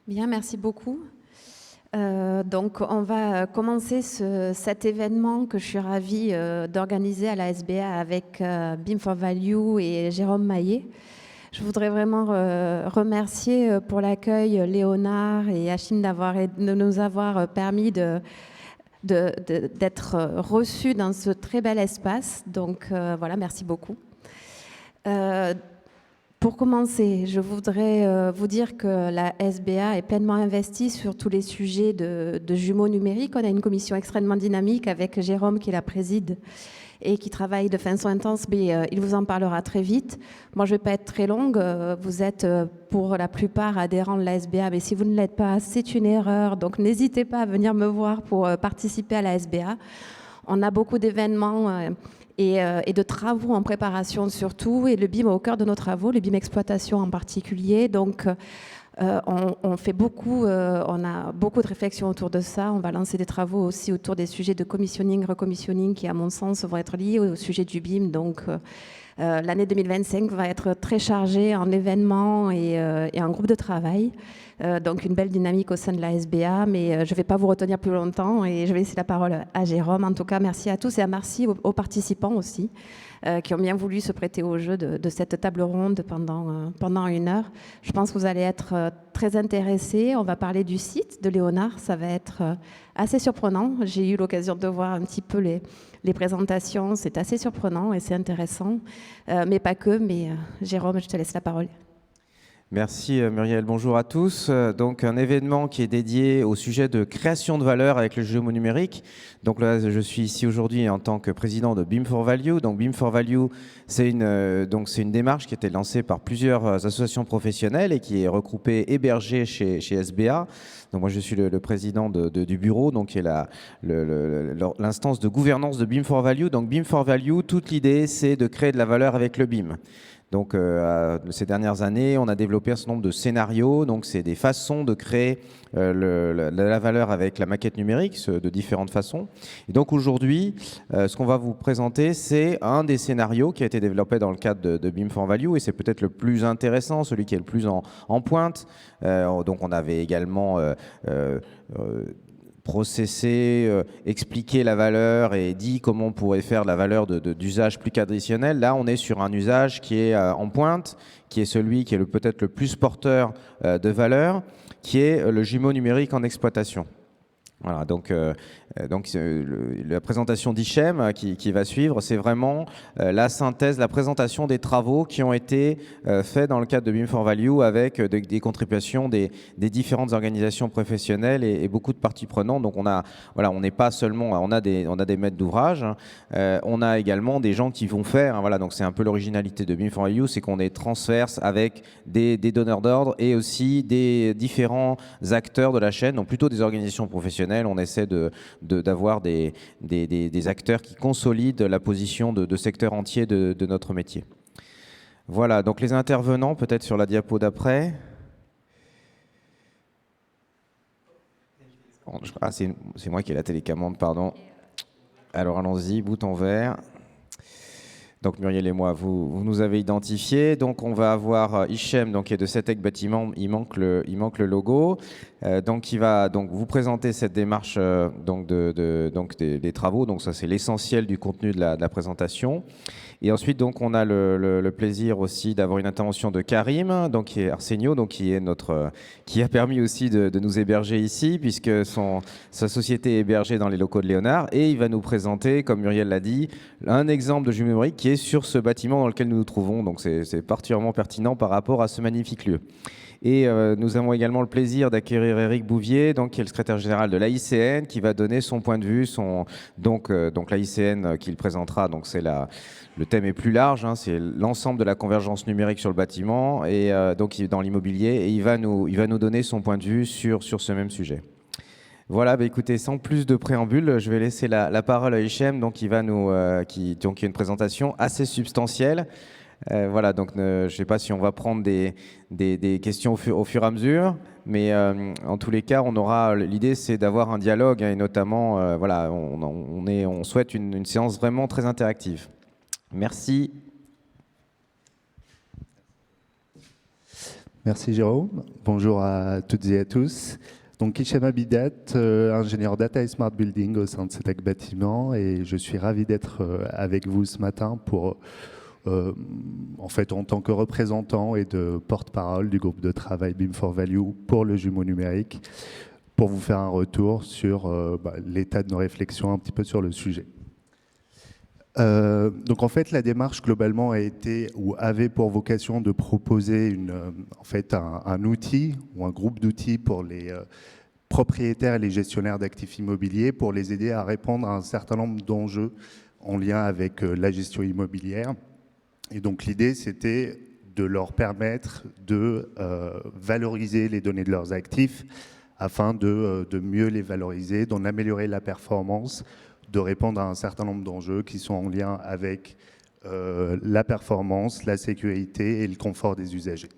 Bien, merci beaucoup. Donc, on va commencer cet événement que je suis ravie d'organiser à la SBA avec BIM for Value et Jérôme Maillet. Je voudrais vraiment remercier pour l'accueil Léonard et Achim de nous avoir permis d'être reçus dans ce très bel espace. Donc voilà, merci beaucoup. Pour commencer, je voudrais vous dire que la SBA est pleinement investie sur tous les sujets de jumeaux numériques. On a une commission extrêmement dynamique avec Jérôme qui la préside et qui travaille de façon intense, mais il vous en parlera très vite. Moi, je ne vais pas être très longue. Vous êtes pour la plupart adhérents de la SBA, mais si vous ne l'êtes pas, c'est une erreur. Donc, n'hésitez pas à venir me voir pour participer à la SBA. On a beaucoup d'événements et de travaux en préparation surtout, et le BIM est au cœur de nos travaux, le BIM exploitation en particulier. Donc, on fait beaucoup, on a beaucoup de réflexions autour de ça. On va lancer des travaux aussi autour des sujets de commissioning, recommissioning, qui à mon sens vont être liés au sujet du BIM. Donc, l'année 2025 va être très chargée en événements et en groupe de travail. Donc une belle dynamique au sein de la SBA, mais je ne vais pas vous retenir plus longtemps et je vais laisser la parole à Jérôme. En tout cas, merci à tous et merci aux participants aussi qui ont bien voulu se prêter au jeu de cette table ronde pendant 1 heure. Je pense que vous allez être très intéressés. On va parler du site de Léonard. Ça va être assez surprenant. J'ai eu l'occasion de voir un petit peu les présentations. C'est assez surprenant et c'est intéressant, mais pas que. Mais Jérôme, je te laisse la parole. Merci Muriel, bonjour à tous. Donc un événement qui est dédié au sujet de création de valeur avec le jumeau numérique. Donc là, je suis ici aujourd'hui en tant que président de BIM for Value. Donc BIM for Value, c'est une démarche qui a été lancée par plusieurs associations professionnelles et qui est regroupée, hébergée chez SBA. Donc moi, je suis le président du bureau, donc qui est l'instance de gouvernance de BIM for Value. Donc BIM for Value, toute l'idée, c'est de créer de la valeur avec le BIM. Donc, ces dernières années, on a développé un certain nombre de scénarios. Donc, c'est des façons de créer la valeur avec la maquette numérique de différentes façons. Et donc, aujourd'hui, ce qu'on va vous présenter, c'est un des scénarios qui a été développé dans le cadre de BIM for Value. Et c'est peut-être le plus intéressant, celui qui est le plus en pointe. Donc, on avait également processer, expliquer la valeur et dit comment on pourrait faire de la valeur d'usage plus traditionnel. Là, on est sur un usage qui est en pointe, qui est celui qui est peut-être le plus porteur de valeur, qui est le jumeau numérique en exploitation. Voilà, donc la présentation d'Hichem qui va suivre, c'est vraiment la synthèse, la présentation des travaux qui ont été faits dans le cadre de BIM for Value avec des contributions des différentes organisations professionnelles et beaucoup de parties prenantes. Donc on n'est pas seulement, on a des maîtres d'ouvrage, on a également des gens qui vont faire. Voilà, donc c'est un peu l'originalité de BIM for Value, c'est qu'on est transverse avec des donneurs d'ordre et aussi des différents acteurs de la chaîne, donc plutôt des organisations professionnelles. On essaie d'avoir des acteurs qui consolident la position de secteurs entiers de notre métier. Voilà, donc les intervenants, peut-être sur la diapo d'après. Ah, c'est moi qui ai la télécommande, pardon. Alors allons-y, bouton vert. Donc Muriel et moi, vous nous avez identifiés. Donc on va avoir Hichem, donc qui est de Setec Bâtiment. Il manque le logo. Donc il va vous présenter cette démarche des travaux. Donc ça c'est l'essentiel du contenu de la présentation. Et ensuite donc on a le plaisir aussi d'avoir une intervention de Karim, donc qui est Arsenio, donc qui a permis aussi de nous héberger ici puisque sa société est hébergée dans les locaux de Léonard, et il va nous présenter, comme Muriel l'a dit, un exemple de jumeau numérique qui est sur ce bâtiment dans lequel nous nous trouvons. Donc c'est particulièrement pertinent par rapport à ce magnifique lieu. Et nous avons également le plaisir d'acquérir Éric Bouvier, donc, qui est le secrétaire général de l'AICN, qui va donner son point de vue. Donc l'AICN qu'il présentera, donc le thème est plus large, hein, c'est l'ensemble de la convergence numérique sur le bâtiment et donc dans l'immobilier, et il va nous donner son point de vue sur ce même sujet. Voilà, écoutez, sans plus de préambule, je vais laisser la parole à Hichem, donc qui a une présentation assez substantielle. Voilà, donc je ne sais pas si on va prendre des questions au fur et à mesure, mais en tous les cas, l'idée c'est d'avoir un dialogue, hein, et notamment, voilà, on souhaite une séance vraiment très interactive. Merci. Merci Jérôme. Bonjour à toutes et à tous. Donc Hichem Abidat, ingénieur data et smart building au sein de CETEC Bâtiment, et je suis ravi d'être avec vous ce matin pour, en fait, en tant que représentant et de porte-parole du groupe de travail BIM for Value pour le jumeau numérique, pour vous faire un retour sur l'état de nos réflexions un petit peu sur le sujet. Donc en fait, la démarche globalement a été ou avait pour vocation de proposer un outil ou un groupe d'outils pour les propriétaires et les gestionnaires d'actifs immobiliers pour les aider à répondre à un certain nombre d'enjeux en lien avec la gestion immobilière. Et donc l'idée, c'était de leur permettre de valoriser les données de leurs actifs afin de mieux les valoriser, d'en améliorer la performance, de répondre à un certain nombre d'enjeux qui sont en lien avec la performance, la sécurité et le confort des usagers.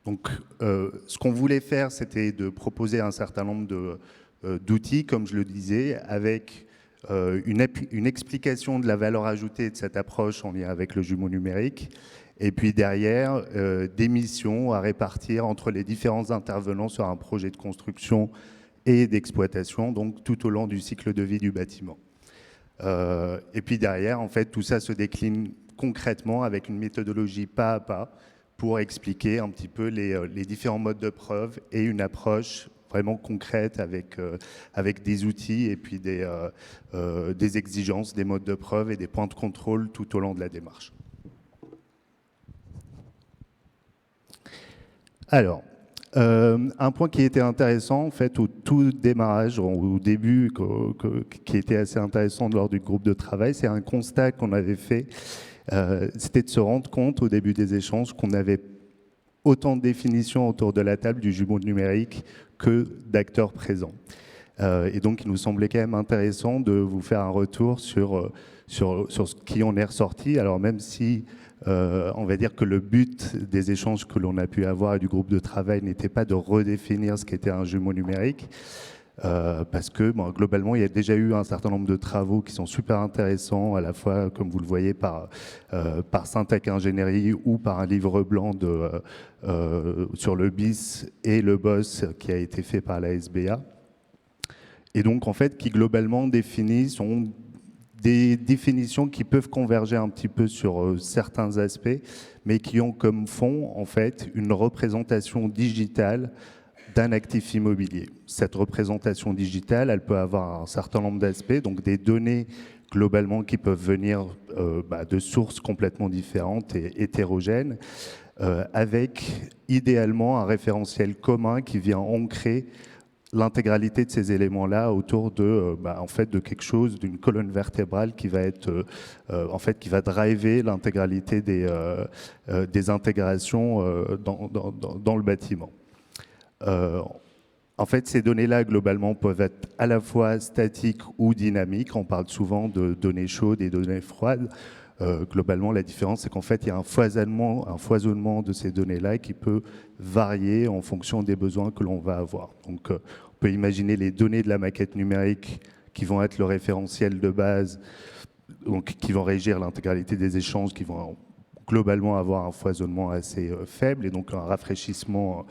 Donc, ce qu'on voulait faire, c'était de proposer un certain nombre d'outils, comme je le disais, avec une explication de la valeur ajoutée de cette approche en lien avec le jumeau numérique, et puis derrière, des missions à répartir entre les différents intervenants sur un projet de construction et d'exploitation, donc tout au long du cycle de vie du bâtiment. Et puis derrière, en fait, tout ça se décline concrètement avec une méthodologie pas à pas pour expliquer un petit peu les différents modes de preuve et une approche vraiment concrète avec des outils et puis des exigences, des modes de preuve et des points de contrôle tout au long de la démarche. Alors, un point qui était intéressant, en fait, au tout démarrage, au début, qui était assez intéressant lors du groupe de travail, c'est un constat qu'on avait fait, c'était de se rendre compte au début des échanges qu'on avait autant de définitions autour de la table du jumeau numérique que d'acteurs présents. Et donc, il nous semblait quand même intéressant de vous faire un retour sur ce qui en est ressorti. Alors, même si on va dire que le but des échanges que l'on a pu avoir et du groupe de travail n'était pas de redéfinir ce qu'était un jumeau numérique, parce que globalement, il y a déjà eu un certain nombre de travaux qui sont super intéressants, à la fois, comme vous le voyez, par Syntec Ingénierie ou par un livre blanc sur le BIS et le BOSS qui a été fait par la SBA. Et donc, en fait, qui globalement définissent des définitions qui peuvent converger un petit peu sur certains aspects, mais qui ont comme fond, en fait, une représentation digitale d'un actif immobilier. Cette représentation digitale, elle peut avoir un certain nombre d'aspects, donc des données globalement qui peuvent venir de sources complètement différentes et hétérogènes, avec idéalement un référentiel commun qui vient ancrer l'intégralité de ces éléments-là autour de quelque chose, d'une colonne vertébrale qui va être, qui va driver l'intégralité des intégrations dans le bâtiment. En fait, ces données-là, globalement, peuvent être à la fois statiques ou dynamiques. On parle souvent de données chaudes et données froides. Globalement, la différence, c'est qu'en fait, il y a un foisonnement de ces données-là qui peut varier en fonction des besoins que l'on va avoir. Donc, on peut imaginer les données de la maquette numérique qui vont être le référentiel de base, donc qui vont régir l'intégralité des échanges, qui vont globalement avoir un foisonnement assez faible et donc un rafraîchissement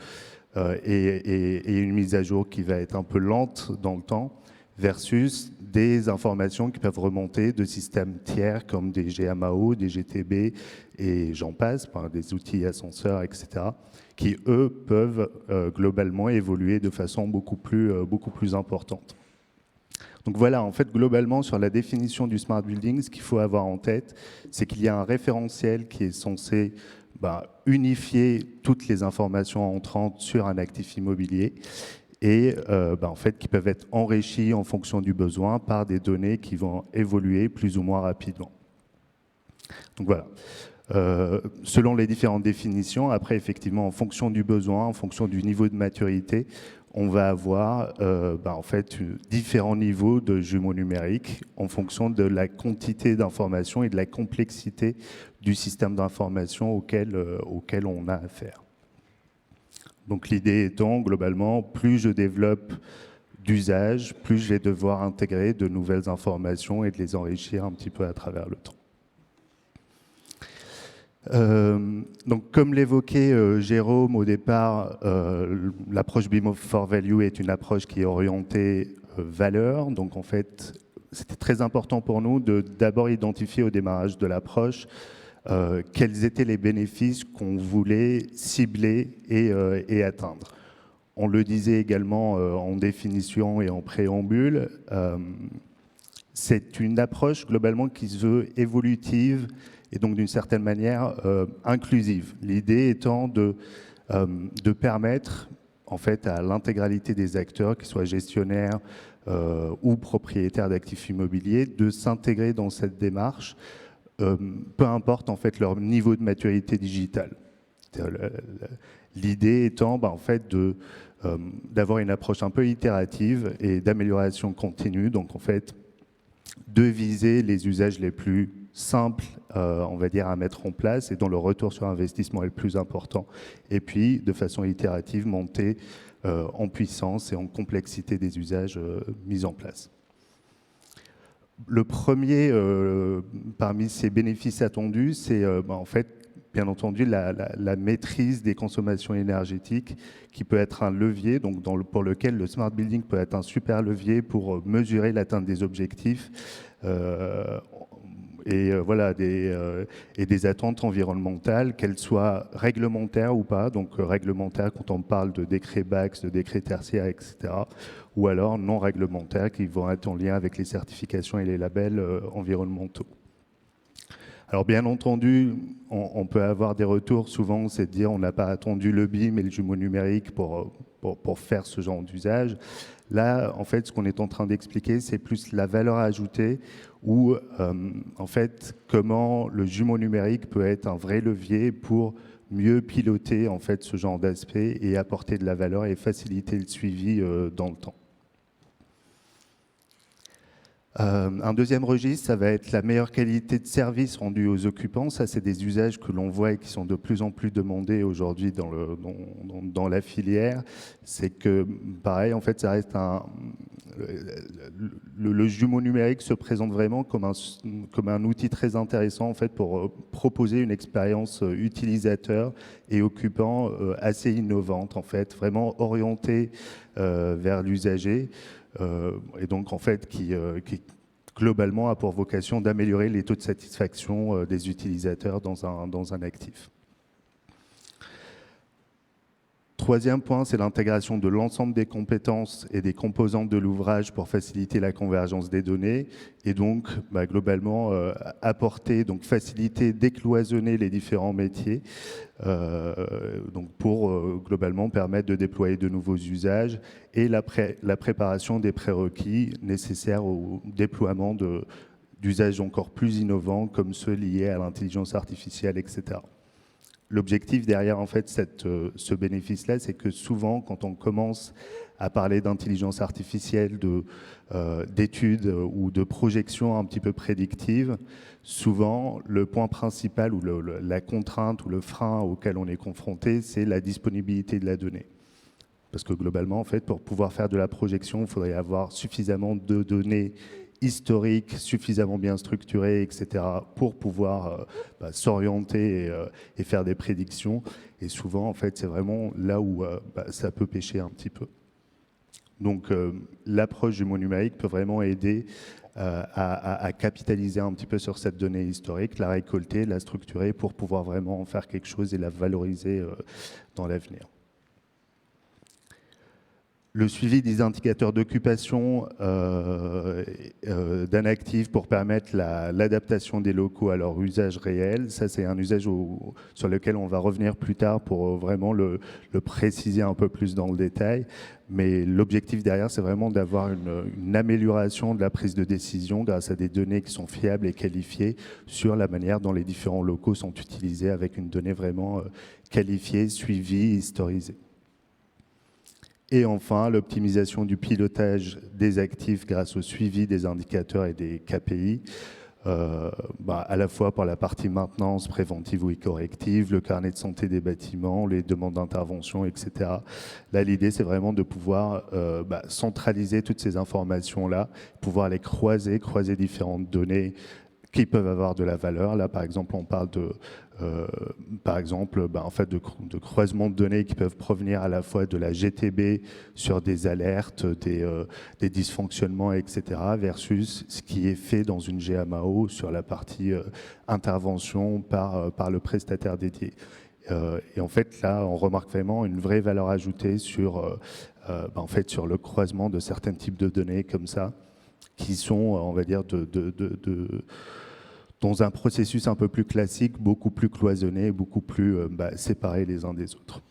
et une mise à jour qui va être un peu lente dans le temps, versus des informations qui peuvent remonter de systèmes tiers comme des GMAO, des GTB et j'en passe, des outils ascenseurs, etc., qui, eux, peuvent globalement évoluer de façon beaucoup plus importante. Donc voilà, en fait, globalement, sur la définition du smart building, ce qu'il faut avoir en tête, c'est qu'il y a un référentiel qui est censé unifier toutes les informations entrantes sur un actif immobilier et en fait, qui peuvent être enrichies en fonction du besoin par des données qui vont évoluer plus ou moins rapidement. Donc voilà. Selon les différentes définitions, après, effectivement, en fonction du besoin, en fonction du niveau de maturité, on va avoir en fait différents niveaux de jumeaux numériques en fonction de la quantité d'informations et de la complexité du système d'information auquel on a affaire. Donc l'idée étant, globalement, plus je développe d'usage, plus je vais devoir intégrer de nouvelles informations et de les enrichir un petit peu à travers le temps. Donc, comme l'évoquait Jérôme au départ, l'approche BIM for Value est une approche qui est orientée valeur. Donc, en fait, c'était très important pour nous de d'abord identifier au démarrage de l'approche quels étaient les bénéfices qu'on voulait cibler et atteindre. On le disait également en définition et en préambule, c'est une approche globalement qui se veut évolutive et donc d'une certaine manière inclusive. L'idée étant de permettre en fait à l'intégralité des acteurs, qu'ils soient gestionnaires ou propriétaires d'actifs immobiliers, de s'intégrer dans cette démarche, peu importe en fait leur niveau de maturité digitale. L'idée étant en fait d'avoir une approche un peu itérative et d'amélioration continue, donc en fait de viser les usages les plus simples, on va dire, à mettre en place et dont le retour sur investissement est le plus important. Et puis, de façon itérative, monter en puissance et en complexité des usages mis en place. Le premier parmi ces bénéfices attendus, c'est en fait, bien entendu, la maîtrise des consommations énergétiques qui peut être un levier, donc pour lequel le smart building peut être un super levier pour mesurer l'atteinte des objectifs voilà, et des attentes environnementales, qu'elles soient réglementaires ou pas, donc réglementaires quand on parle de décrets BACS, de décrets tertiaires, etc., ou alors non réglementaires qui vont être en lien avec les certifications et les labels environnementaux. Alors bien entendu, on peut avoir des retours, souvent c'est de dire on n'a pas attendu le BIM et le jumeau numérique pour faire ce genre d'usage. Là, en fait, ce qu'on est en train d'expliquer, c'est plus la valeur ajoutée ou en fait comment le jumeau numérique peut être un vrai levier pour mieux piloter en fait ce genre d'aspect et apporter de la valeur et faciliter le suivi dans le temps. Un deuxième registre, ça va être la meilleure qualité de service rendue aux occupants. Ça, c'est des usages que l'on voit et qui sont de plus en plus demandés aujourd'hui dans la filière. C'est que, pareil, en fait, ça reste le jumeau numérique se présente vraiment comme un outil très intéressant en fait, pour proposer une expérience utilisateur et occupant assez innovante, en fait, vraiment orientée vers l'usager. Et donc en fait qui globalement a pour vocation d'améliorer les taux de satisfaction des utilisateurs dans un actif. Troisième point, c'est l'intégration de l'ensemble des compétences et des composantes de l'ouvrage pour faciliter la convergence des données et donc globalement apporter, donc faciliter, décloisonner les différents métiers donc pour globalement permettre de déployer de nouveaux usages et la préparation des prérequis nécessaires au déploiement d'usages encore plus innovants comme ceux liés à l'intelligence artificielle, etc. L'objectif derrière en fait ce bénéfice-là, c'est que souvent quand on commence à parler d'intelligence artificielle, d'études ou de projections un petit peu prédictives, souvent le point principal ou la contrainte ou le frein auquel on est confronté, c'est la disponibilité de la donnée. Parce que globalement, en fait, pour pouvoir faire de la projection, il faudrait avoir suffisamment de données historique, suffisamment bien structuré, etc., pour pouvoir s'orienter et faire des prédictions. Et souvent, en fait, c'est vraiment là où ça peut pêcher un petit peu. Donc, l'approche du mot numérique peut vraiment aider à capitaliser un petit peu sur cette donnée historique, la récolter, la structurer pour pouvoir vraiment en faire quelque chose et la valoriser dans l'avenir. Le suivi des indicateurs d'occupation d'un actif pour permettre l'adaptation des locaux à leur usage réel. Ça, c'est un usage sur lequel on va revenir plus tard pour vraiment le préciser un peu plus dans le détail. Mais l'objectif derrière, c'est vraiment d'avoir une amélioration de la prise de décision grâce à des données qui sont fiables et qualifiées sur la manière dont les différents locaux sont utilisés avec une donnée vraiment qualifiée, suivie, historisée. Et enfin, l'optimisation du pilotage des actifs grâce au suivi des indicateurs et des KPI, à la fois pour la partie maintenance préventive ou corrective, le carnet de santé des bâtiments, les demandes d'intervention, etc. Là, l'idée, c'est vraiment de pouvoir centraliser toutes ces informations-là, pouvoir les croiser différentes données qui peuvent avoir de la valeur. Là, par exemple, on parle de, en fait, de croisements de données qui peuvent provenir à la fois de la GTB sur des alertes, des dysfonctionnements, etc., versus ce qui est fait dans une GMAO sur la partie intervention par le prestataire dédié. Et en fait, là, on remarque vraiment une vraie valeur ajoutée sur, en fait, sur le croisement de certains types de données comme ça, qui sont, on va dire, dans un processus un peu plus classique, beaucoup plus cloisonné, beaucoup plus séparés les uns des autres.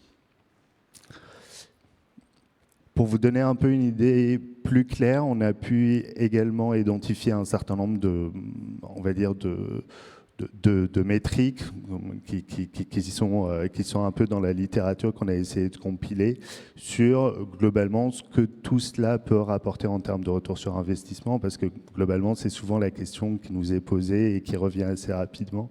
Pour vous donner un peu une idée plus claire, on a pu également identifier un certain nombre de, on va dire, de métriques qui sont un peu dans la littérature qu'on a essayé de compiler sur globalement ce que tout cela peut rapporter en termes de retour sur investissement, parce que globalement c'est souvent la question qui nous est posée et qui revient assez rapidement,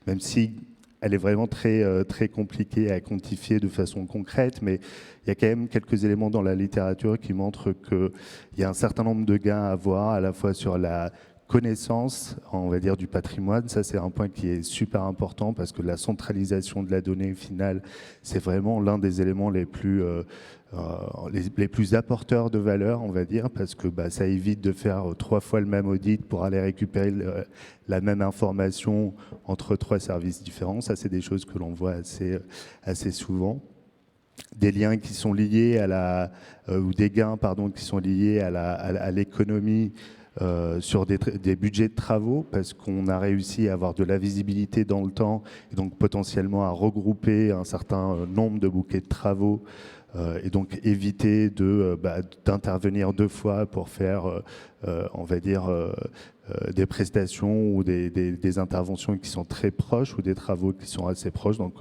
même si elle est vraiment très compliquée à quantifier de façon concrète, mais il y a quand même quelques éléments dans la littérature qui montrent qu'il y a un certain nombre de gains à avoir, à la fois sur la connaissance, on va dire, du patrimoine. Ça, c'est un point qui est super important parce que la centralisation de la donnée finale, c'est vraiment l'un des éléments les plus apporteurs de valeur, on va dire, parce que ça évite de faire 3 fois le même audit pour aller récupérer la même information entre 3 services différents. Ça, c'est des choses que l'on voit assez souvent. Des liens qui sont liés ou des gains, pardon, qui sont liés à l'économie sur des budgets de travaux, parce qu'on a réussi à avoir de la visibilité dans le temps et donc potentiellement à regrouper un certain nombre de bouquets de travaux et donc éviter d'intervenir 2 fois pour faire, on va dire, des prestations ou des interventions qui sont très proches ou des travaux qui sont assez proches. Donc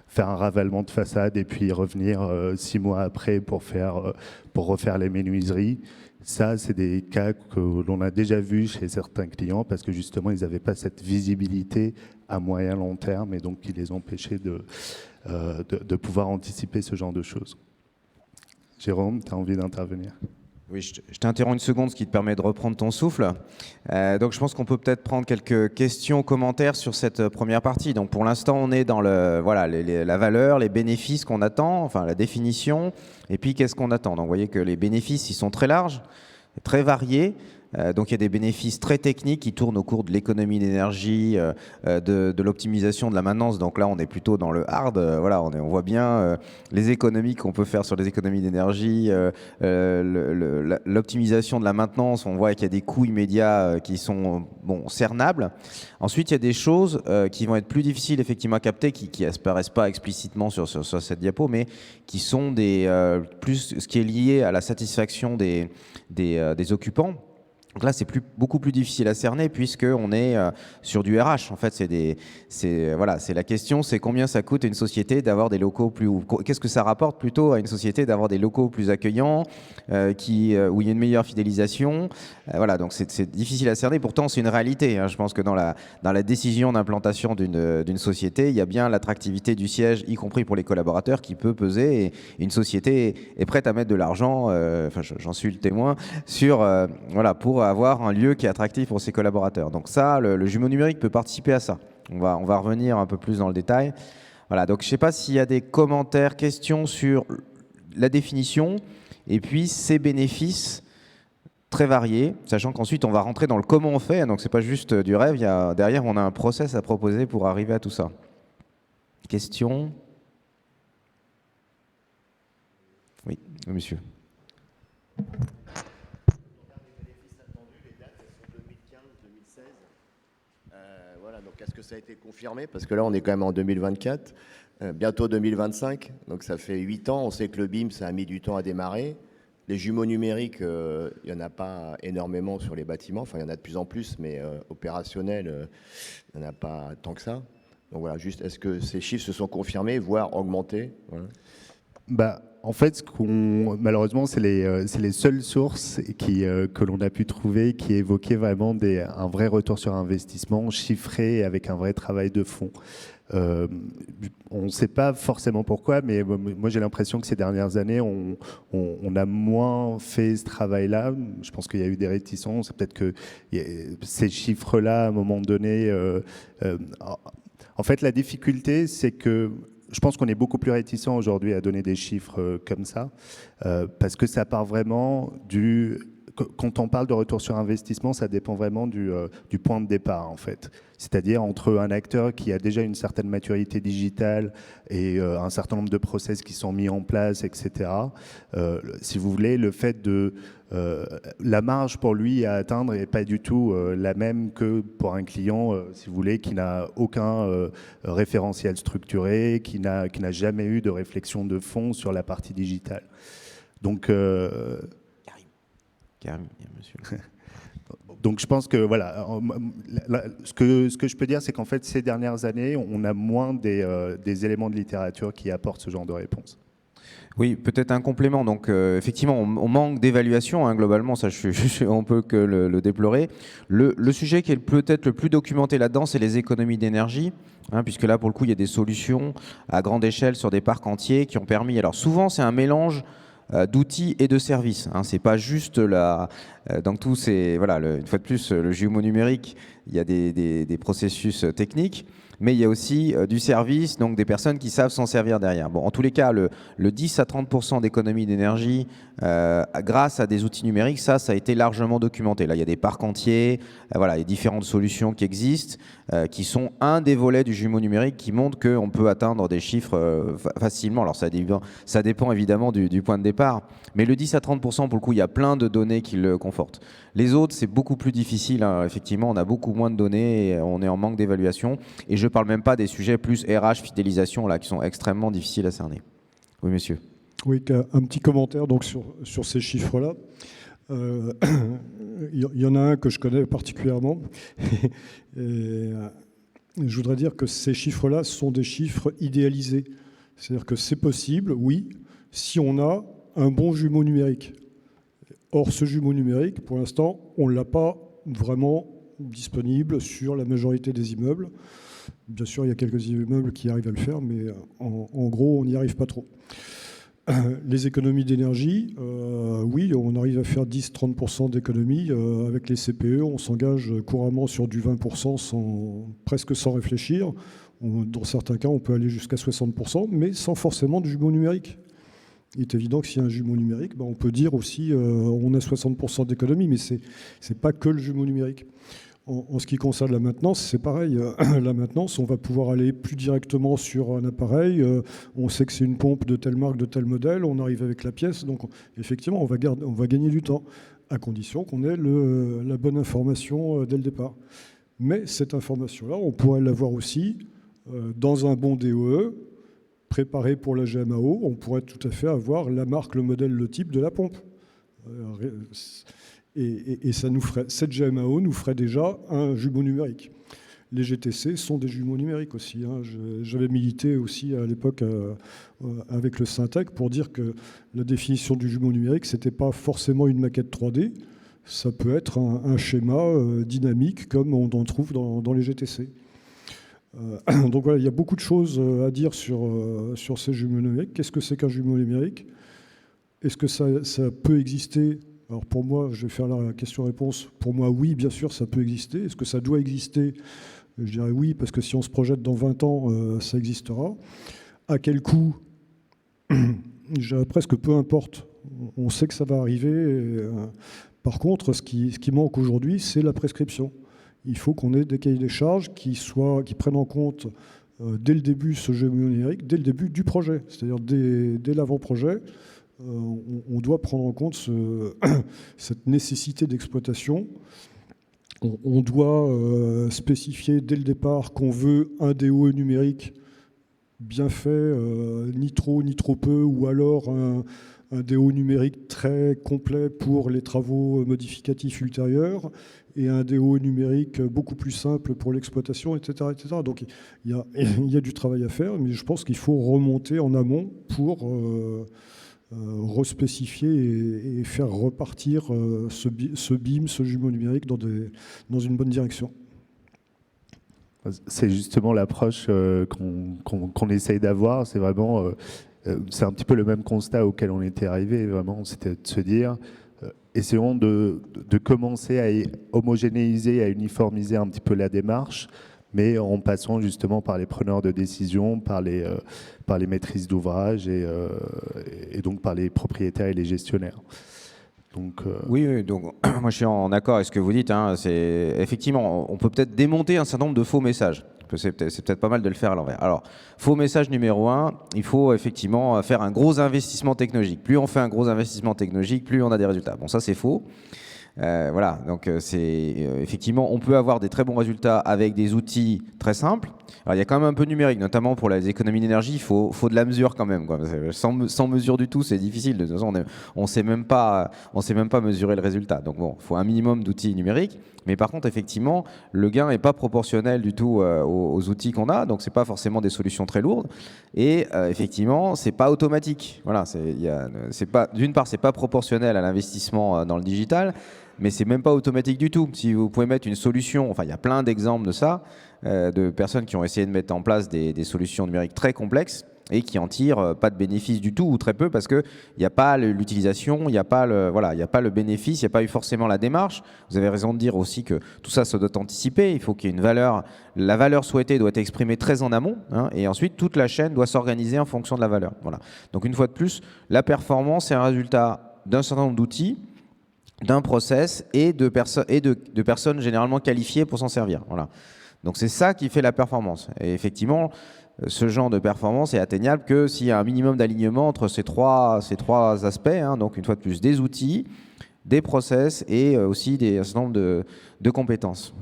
faire un ravalement de façade et puis revenir 6 mois après pour refaire les menuiseries. Ça, c'est des cas que l'on a déjà vus chez certains clients parce que justement, ils n'avaient pas cette visibilité à moyen long terme et donc qui les empêchait de pouvoir anticiper ce genre de choses. Jérôme, tu as envie d'intervenir ? Oui, je t'interromps une seconde, ce qui te permet de reprendre ton souffle. Donc je pense qu'on peut peut-être prendre quelques questions, commentaires sur cette première partie. Donc pour l'instant, on est dans la valeur, les bénéfices qu'on attend, enfin la définition, et puis qu'est-ce qu'on attend. Donc vous voyez que les bénéfices, ils sont très larges, très variés. Donc il y a des bénéfices très techniques qui tournent au cours de l'économie d'énergie, de l'optimisation de la maintenance. Donc là, on est plutôt dans le hard. Voilà, on voit bien les économies qu'on peut faire sur les économies d'énergie, l'optimisation de la maintenance. On voit qu'il y a des coûts immédiats qui sont cernables. Ensuite, il y a des choses qui vont être plus difficiles effectivement à capter, qui n'apparaissent pas explicitement sur cette diapo, mais qui sont plus ce qui est lié à la satisfaction des occupants. Donc là, c'est beaucoup plus difficile à cerner puisqu'on est sur du RH. En fait, c'est la question, c'est combien ça coûte à une société d'avoir des locaux qu'est-ce que ça rapporte plutôt à une société d'avoir des locaux plus accueillants, où il y a une meilleure fidélisation. Voilà, donc c'est difficile à cerner. Pourtant, c'est une réalité. Hein. Je pense que dans la décision d'implantation d'une société, il y a bien l'attractivité du siège, y compris pour les collaborateurs, qui peut peser. Et une société est prête à mettre de l'argent, j'en suis le témoin, pour avoir un lieu qui est attractif pour ses collaborateurs. Donc ça, le jumeau numérique peut participer à ça. On va revenir un peu plus dans le détail. Voilà, donc je ne sais pas s'il y a des commentaires, questions sur la définition et puis ces bénéfices très variés, sachant qu'ensuite on va rentrer dans le comment on fait. Donc ce n'est pas juste du rêve, derrière on a un process à proposer pour arriver à tout ça. Questions ? Oui, monsieur. Donc est-ce que ça a été confirmé? Parce que là, on est quand même en 2024, bientôt 2025, donc ça fait 8 ans. On sait que le BIM, ça a mis du temps à démarrer. Les jumeaux numériques, il n'y en a pas énormément sur les bâtiments. Enfin, il y en a de plus en plus, mais opérationnel, il n'y en a pas tant que ça. Donc voilà, juste, est-ce que ces chiffres se sont confirmés, voire augmentés? Voilà. En fait, malheureusement, c'est les seules sources que l'on a pu trouver qui évoquaient vraiment un vrai retour sur investissement chiffré avec un vrai travail de fond. On ne sait pas forcément pourquoi, mais moi j'ai l'impression que ces dernières années, on a moins fait ce travail-là. Je pense qu'il y a eu des réticences. Peut-être que ces chiffres-là, à un moment donné... en fait, la difficulté, c'est que je pense qu'on est beaucoup plus réticent aujourd'hui à donner des chiffres comme ça, parce que ça part vraiment du... Quand on parle de retour sur investissement, ça dépend vraiment du point de départ, en fait. C'est-à-dire entre un acteur qui a déjà une certaine maturité digitale et un certain nombre de process qui sont mis en place, etc. Si vous voulez, le fait de... la marge pour lui à atteindre n'est pas du tout la même que pour un client, si vous voulez, qui n'a aucun référentiel structuré, qui n'a jamais eu de réflexion de fond sur la partie digitale. Donc... monsieur. Donc je pense que voilà, ce que je peux dire, c'est qu'en fait ces dernières années, on a moins des éléments de littérature qui apportent ce genre de réponse. Oui, peut-être un complément. Donc effectivement, on manque d'évaluation, hein, globalement, ça on peut que le déplorer. Le sujet qui est peut-être le plus documenté là-dedans, c'est les économies d'énergie, hein, puisque là, pour le coup, il y a des solutions à grande échelle sur des parcs entiers qui ont permis... Alors souvent, c'est un mélange d'outils et de services. Hein. C'est pas juste donc tout, c'est voilà. Une fois de plus, le jumeau numérique, il y a des processus techniques, mais il y a aussi du service, donc des personnes qui savent s'en servir derrière. Bon, en tous les cas, le 10 à 30% d'économie d'énergie grâce à des outils numériques, ça a été largement documenté. Là, il y a des parcs entiers, voilà, il y a différentes solutions qui existent, qui sont un des volets du jumeau numérique qui montrent qu'on peut atteindre des chiffres facilement. Alors, ça dépend évidemment du point de départ, mais le 10 à 30%, pour le coup, il y a plein de données qui le confortent. Les autres, c'est beaucoup plus difficile. Hein. Effectivement, on a beaucoup moins de données et on est en manque d'évaluation. Et je ne parle même pas des sujets plus RH, fidélisation, là, qui sont extrêmement difficiles à cerner. Oui, monsieur. Oui, un petit commentaire donc, sur ces chiffres-là. Il y en a un que je connais particulièrement. Je voudrais dire que ces chiffres-là sont des chiffres idéalisés. C'est-à-dire que c'est possible, oui, si on a un bon jumeau numérique. Or, ce jumeau numérique, pour l'instant, on ne l'a pas vraiment disponible sur la majorité des immeubles. Bien sûr, il y a quelques immeubles qui arrivent à le faire, mais en gros, on n'y arrive pas trop. Les économies d'énergie, oui, on arrive à faire 10-30% d'économies. Avec les CPE, on s'engage couramment sur du 20% presque sans réfléchir. Dans certains cas, on peut aller jusqu'à 60%, mais sans forcément du jumeau numérique. Il est évident que s'il y a un jumeau numérique, on peut dire aussi on a 60% d'économie, mais ce n'est pas que le jumeau numérique. En ce qui concerne la maintenance, c'est pareil. La maintenance, on va pouvoir aller plus directement sur un appareil. On sait que c'est une pompe de telle marque, de tel modèle. On arrive avec la pièce. Donc, effectivement, on va gagner du temps, à condition qu'on ait la bonne information dès le départ. Mais cette information-là, on pourrait l'avoir aussi dans un bon DOE, préparé pour la GMAO. On pourrait tout à fait avoir la marque, le modèle, le type de la pompe. Et ça nous ferait, cette GMAO nous ferait déjà un jumeau numérique. Les GTC sont des jumeaux numériques aussi. Hein. J'avais milité aussi à l'époque avec le Syntec pour dire que la définition du jumeau numérique, ce n'était pas forcément une maquette 3D, ça peut être un schéma dynamique comme on en trouve dans les GTC. Donc voilà, il y a beaucoup de choses à dire sur ces jumeaux numériques. Qu'est-ce que c'est qu'un jumeau numérique? Est-ce que ça peut exister? Alors pour moi, je vais faire la question-réponse. Pour moi, oui, bien sûr, ça peut exister. Est-ce que ça doit exister? Je dirais oui, parce que si on se projette dans 20 ans, ça existera. À quel coût? Je dirais presque peu importe. On sait que ça va arriver. Par contre, ce qui manque aujourd'hui, c'est la prescription. Il faut qu'on ait des cahiers des charges qui prennent en compte dès le début ce jeu numérique, dès le début du projet, c'est-à-dire dès l'avant-projet. On doit prendre en compte cette nécessité d'exploitation. On doit spécifier dès le départ qu'on veut un DOE numérique bien fait, ni trop peu, ou alors un DO numérique très complet pour les travaux modificatifs ultérieurs et un DO numérique beaucoup plus simple pour l'exploitation, etc., etc. Donc il y a du travail à faire, mais je pense qu'il faut remonter en amont pour respécifier et faire repartir ce BIM, ce jumeau numérique dans une bonne direction. C'est justement l'approche qu'on essaye d'avoir. C'est vraiment, c'est un petit peu le même constat auquel on était arrivé. Vraiment, c'était de se dire, essayons de commencer à homogénéiser, à uniformiser un petit peu la démarche, mais en passant justement par les preneurs de décision, par les maîtrises d'ouvrage et donc par les propriétaires et les gestionnaires. Donc, oui, donc moi je suis en accord avec ce que vous dites. Hein. Effectivement, on peut peut-être démonter un certain nombre de faux messages. C'est peut-être pas mal de le faire à l'envers. Alors, faux message numéro 1, il faut effectivement faire un gros investissement technologique. Plus on fait un gros investissement technologique, plus on a des résultats. Bon, ça c'est faux. Voilà, donc effectivement, on peut avoir des très bons résultats avec des outils très simples. Alors, il y a quand même un peu de numérique, notamment pour les économies d'énergie, il faut de la mesure quand même, quoi. Sans mesure du tout, c'est difficile. De toute façon, on ne sait même pas mesurer le résultat. Donc bon, il faut un minimum d'outils numériques. Mais par contre, effectivement, le gain n'est pas proportionnel du tout aux outils qu'on a. Donc, ce n'est pas forcément des solutions très lourdes. Et effectivement, ce n'est pas automatique. Voilà, d'une part, ce n'est pas proportionnel à l'investissement dans le digital. Mais c'est même pas automatique du tout. Si vous pouvez mettre une solution, enfin il y a plein d'exemples de ça, de personnes qui ont essayé de mettre en place des solutions numériques très complexes et qui en tirent pas de bénéfice du tout ou très peu parce qu'il n'y a pas l'utilisation, il n'y a pas le bénéfice, il n'y a pas eu forcément la démarche. Vous avez raison de dire aussi que tout ça doit anticiper. Il faut qu'il y ait une valeur. La valeur souhaitée doit être exprimée très en amont, hein, et ensuite toute la chaîne doit s'organiser en fonction de la valeur. Voilà. Donc une fois de plus, la performance est un résultat d'un certain nombre d'outils, d'un process et de personnes généralement qualifiées pour s'en servir. Voilà. Donc c'est ça qui fait la performance. Et effectivement, ce genre de performance est atteignable que s'il y a un minimum d'alignement entre ces trois aspects. Hein, donc une fois de plus, des outils, des process et aussi un certain nombre de compétences.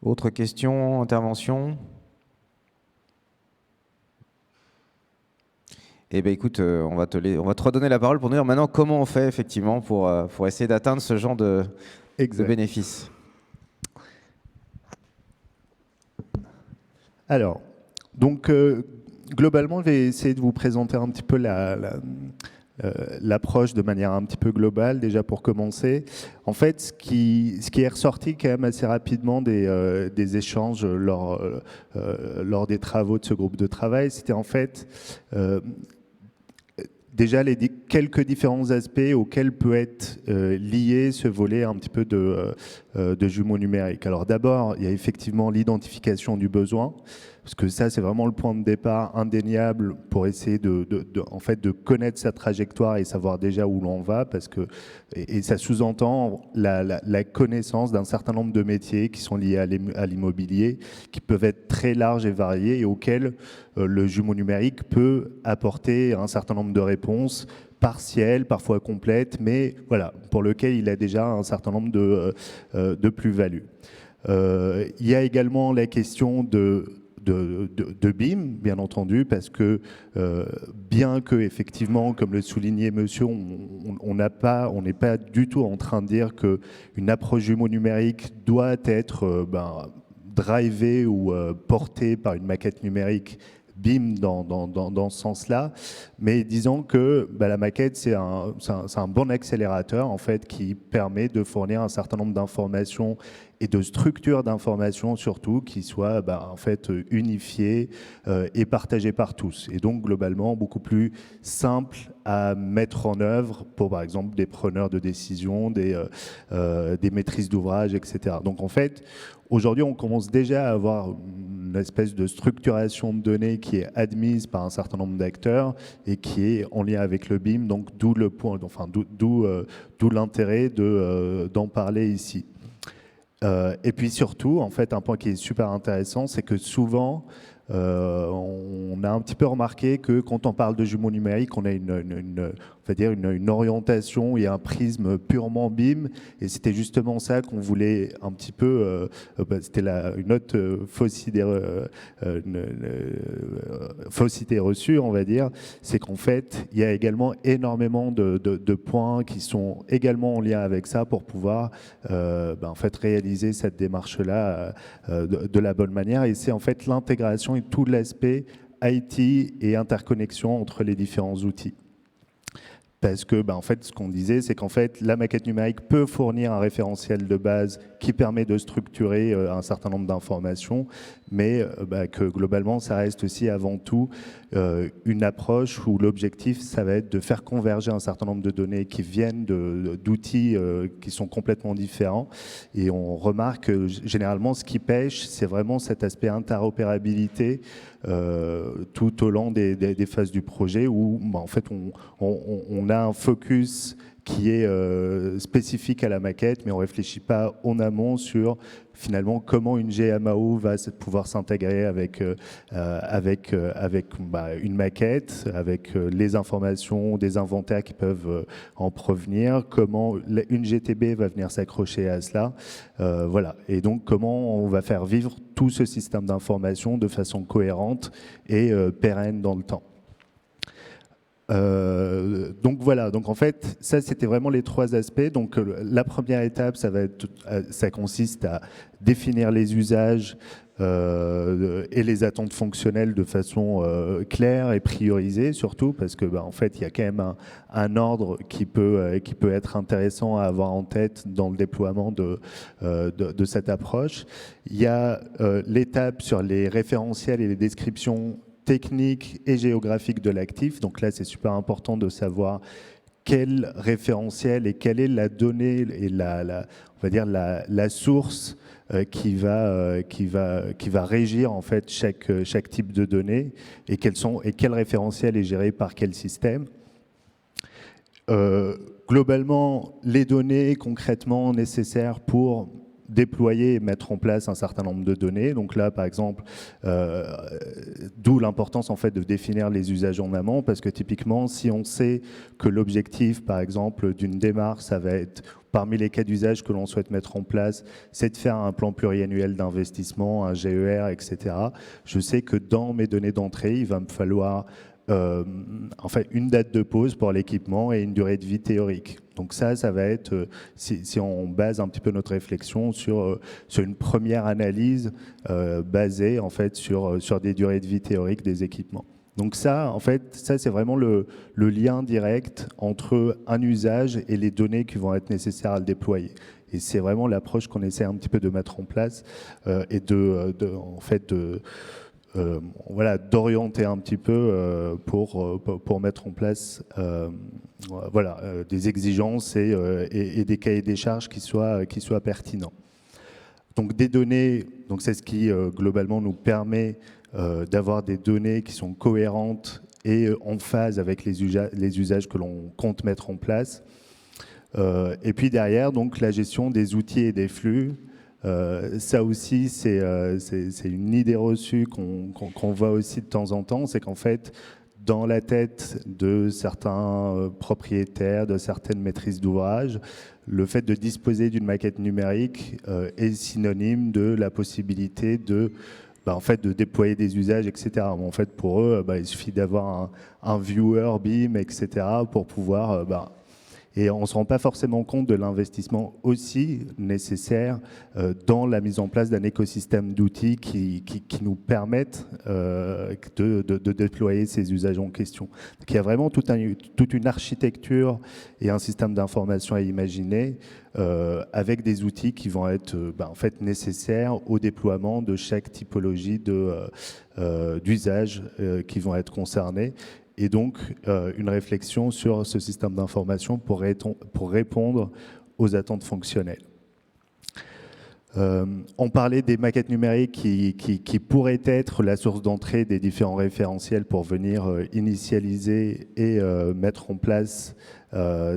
Autre question, intervention ? Eh bien, écoute, on va te redonner la parole pour nous dire maintenant comment on fait effectivement pour essayer d'atteindre ce genre de bénéfices. Alors, donc, globalement, je vais essayer de vous présenter un petit peu l'approche de manière un petit peu globale, déjà pour commencer. En fait, ce qui est ressorti quand même assez rapidement des échanges lors des travaux de ce groupe de travail, c'était en fait déjà quelques différents aspects auxquels peut être lié ce volet un petit peu de jumeaux numériques. Alors d'abord, il y a effectivement l'identification du besoin, parce que ça, c'est vraiment le point de départ indéniable pour essayer en fait, de connaître sa trajectoire et savoir déjà où l'on va, parce que, et ça sous-entend la connaissance d'un certain nombre de métiers qui sont liés à l'immobilier, qui peuvent être très larges et variés, et auxquels le jumeau numérique peut apporter un certain nombre de réponses partielles, parfois complètes, mais voilà, pour lequel il a déjà un certain nombre de plus-values. Il y a également la question de BIM, bien entendu, parce que bien que, effectivement, comme le soulignait monsieur, on n'est pas du tout en train de dire qu'une approche jumeau numérique doit être drivée ou portée par une maquette numérique BIM dans ce sens-là, mais disons que la maquette, c'est un bon accélérateur en fait, qui permet de fournir un certain nombre d'informations et de structures d'informations surtout qui soient en fait unifiées et partagées par tous, et donc globalement beaucoup plus simple à mettre en œuvre pour par exemple des preneurs de décision, des maîtrises d'ouvrage, etc. Donc en fait, aujourd'hui, on commence déjà à avoir une espèce de structuration de données qui est admise par un certain nombre d'acteurs et qui est en lien avec le BIM, donc d'où le point, enfin d'où l'intérêt d'en parler ici. Et puis surtout, en fait, un point qui est super intéressant, c'est que souvent, on a un petit peu remarqué que quand on parle de jumeaux numériques, on a une orientation et un prisme purement BIM, et c'était justement ça qu'on voulait un petit peu, c'était une autre fausse idée reçue, on va dire, c'est qu'en fait, il y a également énormément de points qui sont également en lien avec ça pour pouvoir en fait, réaliser cette démarche-là de la bonne manière, et c'est en fait l'intégration et tout l'aspect IT et interconnexion entre les différents outils. Parce que, en fait, ce qu'on disait, c'est qu'en fait, la maquette numérique peut fournir un référentiel de base qui permet de structurer un certain nombre d'informations, mais que globalement, ça reste aussi avant tout une approche où l'objectif, ça va être de faire converger un certain nombre de données qui viennent d'outils qui sont complètement différents. Et on remarque que généralement, ce qui pêche, c'est vraiment cet aspect interopérabilité tout au long des phases du projet où, en fait, on a un focus qui est spécifique à la maquette, mais on ne réfléchit pas en amont sur finalement comment une GMAO va pouvoir s'intégrer avec une maquette, avec les informations, des inventaires qui peuvent en provenir, comment une GTB va venir s'accrocher à cela, voilà. Et donc comment on va faire vivre tout ce système d'information de façon cohérente et pérenne dans le temps. Donc voilà, donc en fait, ça c'était vraiment les trois aspects. Donc la première étape, ça consiste à définir les usages et les attentes fonctionnelles de façon claire et priorisée, surtout parce que en fait, il y a quand même un ordre qui peut être intéressant à avoir en tête dans le déploiement de cette approche. Il y a l'étape sur les référentiels et les descriptions technique et géographique de l'actif. Donc là, c'est super important de savoir quel référentiel et quelle est la donnée et on va dire la source qui va régir en fait chaque type de données et quel référentiel est géré par quel système. Globalement, les données concrètement nécessaires pour déployer et mettre en place un certain nombre de données. Donc là, par exemple, d'où l'importance en fait de définir les usages en amont, parce que typiquement, si on sait que l'objectif, par exemple, d'une démarche, ça va être, parmi les cas d'usage que l'on souhaite mettre en place, c'est de faire un plan pluriannuel d'investissement, un GER, etc. Je sais que dans mes données d'entrée, il va me falloir en fait une date de pause pour l'équipement et une durée de vie théorique. Donc ça va être, si on base un petit peu notre réflexion sur une première analyse basée en fait sur des durées de vie théoriques des équipements. Donc ça, en fait, ça c'est vraiment le lien direct entre un usage et les données qui vont être nécessaires à le déployer. Et c'est vraiment l'approche qu'on essaie un petit peu de mettre en place et voilà, d'orienter un petit peu pour mettre en place des exigences et des cahiers des charges qui soient pertinents. Donc des données, donc c'est ce qui globalement nous permet d'avoir des données qui sont cohérentes et en phase avec les usages que l'on compte mettre en place. Et puis derrière, donc la gestion des outils et des flux. Ça aussi, c'est une idée reçue qu'on voit aussi de temps en temps, c'est qu'en fait, dans la tête de certains propriétaires, de certaines maîtrises d'ouvrage, le fait de disposer d'une maquette numérique est synonyme de la possibilité de déployer des usages, etc. En fait, pour eux, il suffit d'avoir un viewer BIM, etc. pour pouvoir... Et on ne se rend pas forcément compte de l'investissement aussi nécessaire dans la mise en place d'un écosystème d'outils qui nous permettent de déployer ces usages en question. Donc il y a vraiment toute une architecture et un système d'information à imaginer avec des outils qui vont être en fait nécessaires au déploiement de chaque typologie d'usages qui vont être concernés. Et donc, une réflexion sur ce système d'information pour répondre aux attentes fonctionnelles. On parlait des maquettes numériques qui pourraient être la source d'entrée des différents référentiels pour venir initialiser et mettre en place